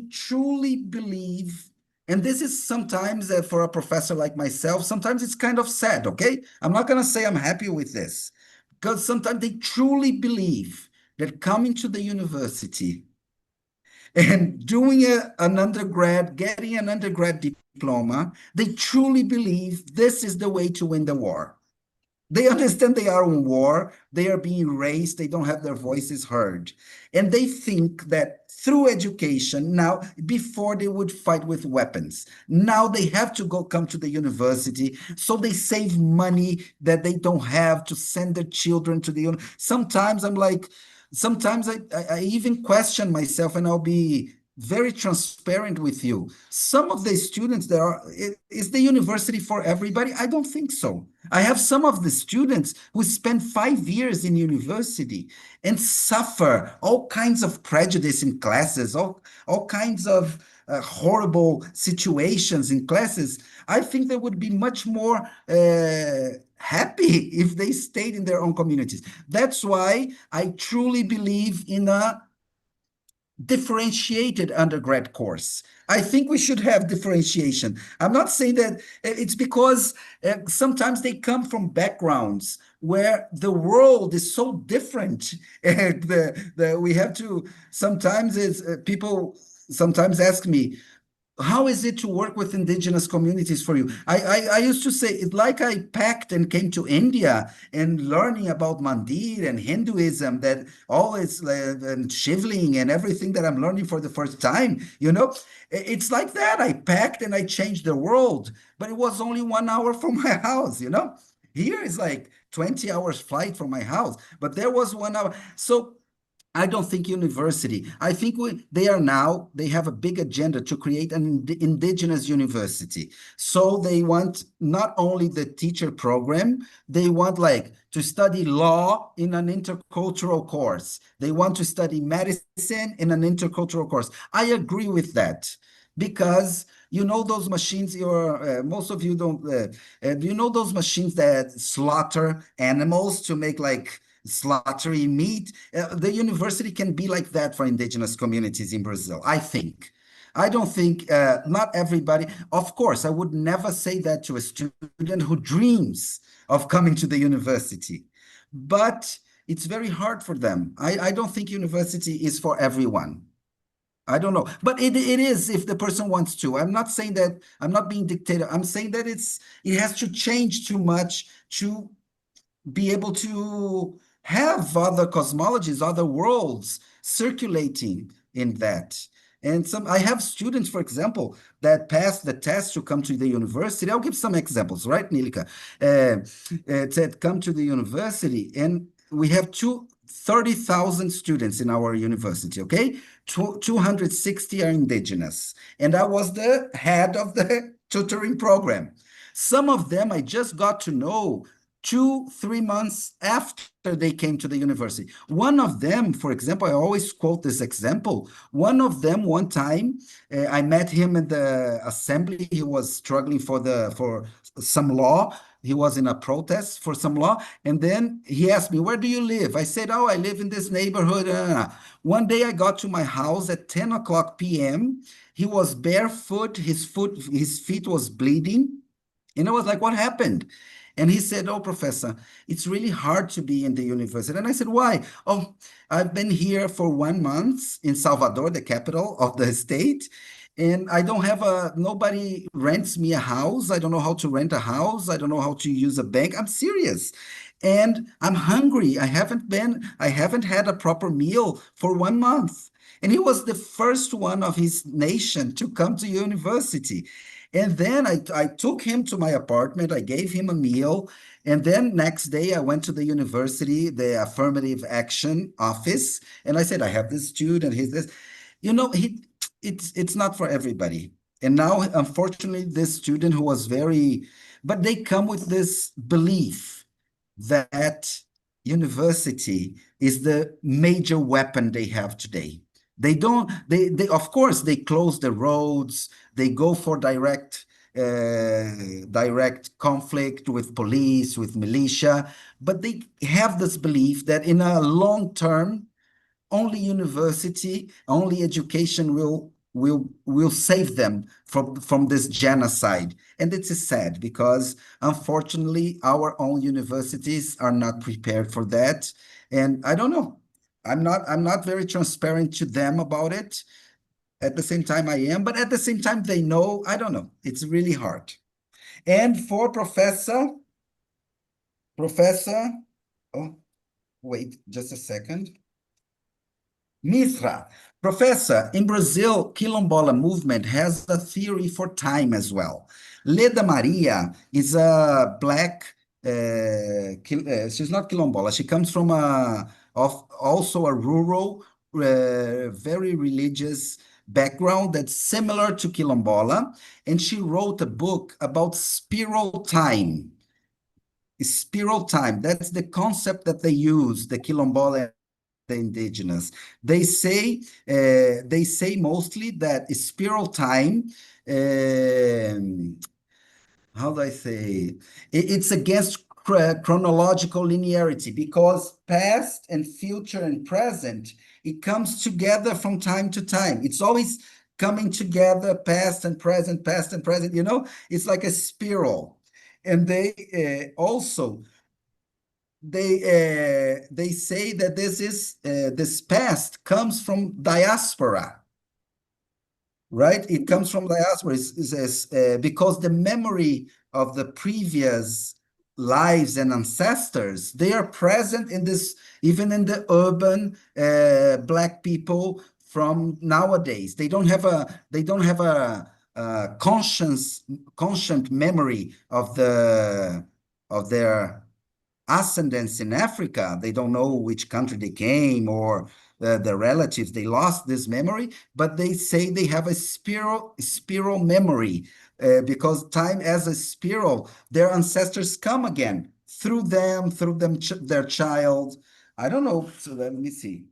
[SPEAKER 3] truly believe, and this is sometimes for a professor like myself, sometimes it's kind of sad, okay? I'm not going to say I'm happy with this, because sometimes they truly believe that coming to the university and doing an undergrad, getting an undergrad diploma, they truly believe this is the way to win the war. They understand they are in war, they are being erased, they don't have their voices heard. And they think that through education, now, before they would fight with weapons, now they have to come to the university, so they save money that they don't have to send their children to the university. Sometimes I'm like, sometimes I even question myself, and I'll be very transparent with you. Some of the students there are, is the university for everybody? I don't think so. I have some of the students who spend 5 years in university and suffer all kinds of prejudice in classes, all kinds of horrible situations in classes. I think they would be much more happy if they stayed in their own communities. That's why I truly believe in a differentiated undergrad course. I think we should have differentiation. I'm not saying that it's because sometimes they come from backgrounds where the world is so different. We have to, sometimes people sometimes ask me, how is it to work with indigenous communities for you? I used to say it's like I packed and came to India and learning about Mandir and Hinduism, that all is and Shivling and everything that I'm learning for the first time. It's like that. I packed and I changed the world, but it was only 1 hour from my house. Here is like 20 hours flight from my house, but there was 1 hour. So I don't think university. I think they have a big agenda to create an indigenous university. So they want not only the teacher program, they want like to study law in an intercultural course. They want to study medicine in an intercultural course. I agree with that because those machines, most of you don't, do you know those machines that slaughter animals to make like slaughtery meat? The university can be like that for indigenous communities in Brazil, I think. I don't think, not everybody, of course, I would never say that to a student who dreams of coming to the university, but it's very hard for them. I don't think university is for everyone. I don't know, but it is if the person wants to. I'm not saying that, I'm not being dictator. I'm saying that it has to change too much to be able to have other cosmologies, other worlds circulating in that. And I have students, for example, that pass the test to come to the university. I'll give some examples, right, Nilika? That come to the university, and we have 30,000 students in our university, okay? 260 are indigenous. And I was the head of the tutoring program. Some of them I just got to know 2-3 months after they came to the university. One of them, for example, I always quote this example. One of them, one time, I met him in the assembly. He was struggling for some law. He was in a protest for some law. And then he asked me, where do you live? I said, I live in this neighborhood. One day I got to my house at 10 o'clock p.m. He was barefoot. His feet was bleeding. And I was like, what happened? And he said, oh, professor, it's really hard to be in the university. And I said, why? Oh, I've been here for 1 month in Salvador, the capital of the state. And I don't have nobody rents me a house. I don't know how to rent a house. I don't know how to use a bank. I'm serious. And I'm hungry. I haven't had a proper meal for 1 month. And he was the first one of his nation to come to university. And then I took him to my apartment. I gave him a meal. And then next day I went to the university, the affirmative action office. And I said, I have this student, he's this. It's not for everybody. And now, unfortunately, this student who was but they come with this belief that university is the major weapon they have today. They of course, they close the roads, they go for direct conflict with police, with militia, but they have this belief that in a long term, only university, only education will save them from this genocide. And it is sad because unfortunately our own universities are not prepared for that. And I don't know. I'm not very transparent to them about it. At the same time I am, but at the same time they know. I don't know. It's really hard. And for Professor Professor, oh, wait just a second. Mithra, Professor, in Brazil, Quilombola movement has a theory for time as well. Leda Maria is a black, she's not Quilombola, she comes from also a rural, very religious background that's similar to Quilombola, and she wrote a book about spiral time. Spiral time, that's the concept that they use, the Quilombola, the indigenous. They say mostly that spiral time, how do I say? It's against chronological linearity, because past and future and present, it comes together from time to time. It's always coming together, past and present, you know? It's like a spiral. And they also, they say that this past comes from diaspora, right? It comes from diaspora. Because the memory of the previous lives and ancestors, they are present in this, even in the urban Black people from nowadays. They don't have a conscient memory of their ascendants in Africa. They don't know which country they came, or the relatives. They lost this memory, but they say they have a spiral memory, because time as a spiral, their ancestors come again through them, their child. I don't know. So let me see.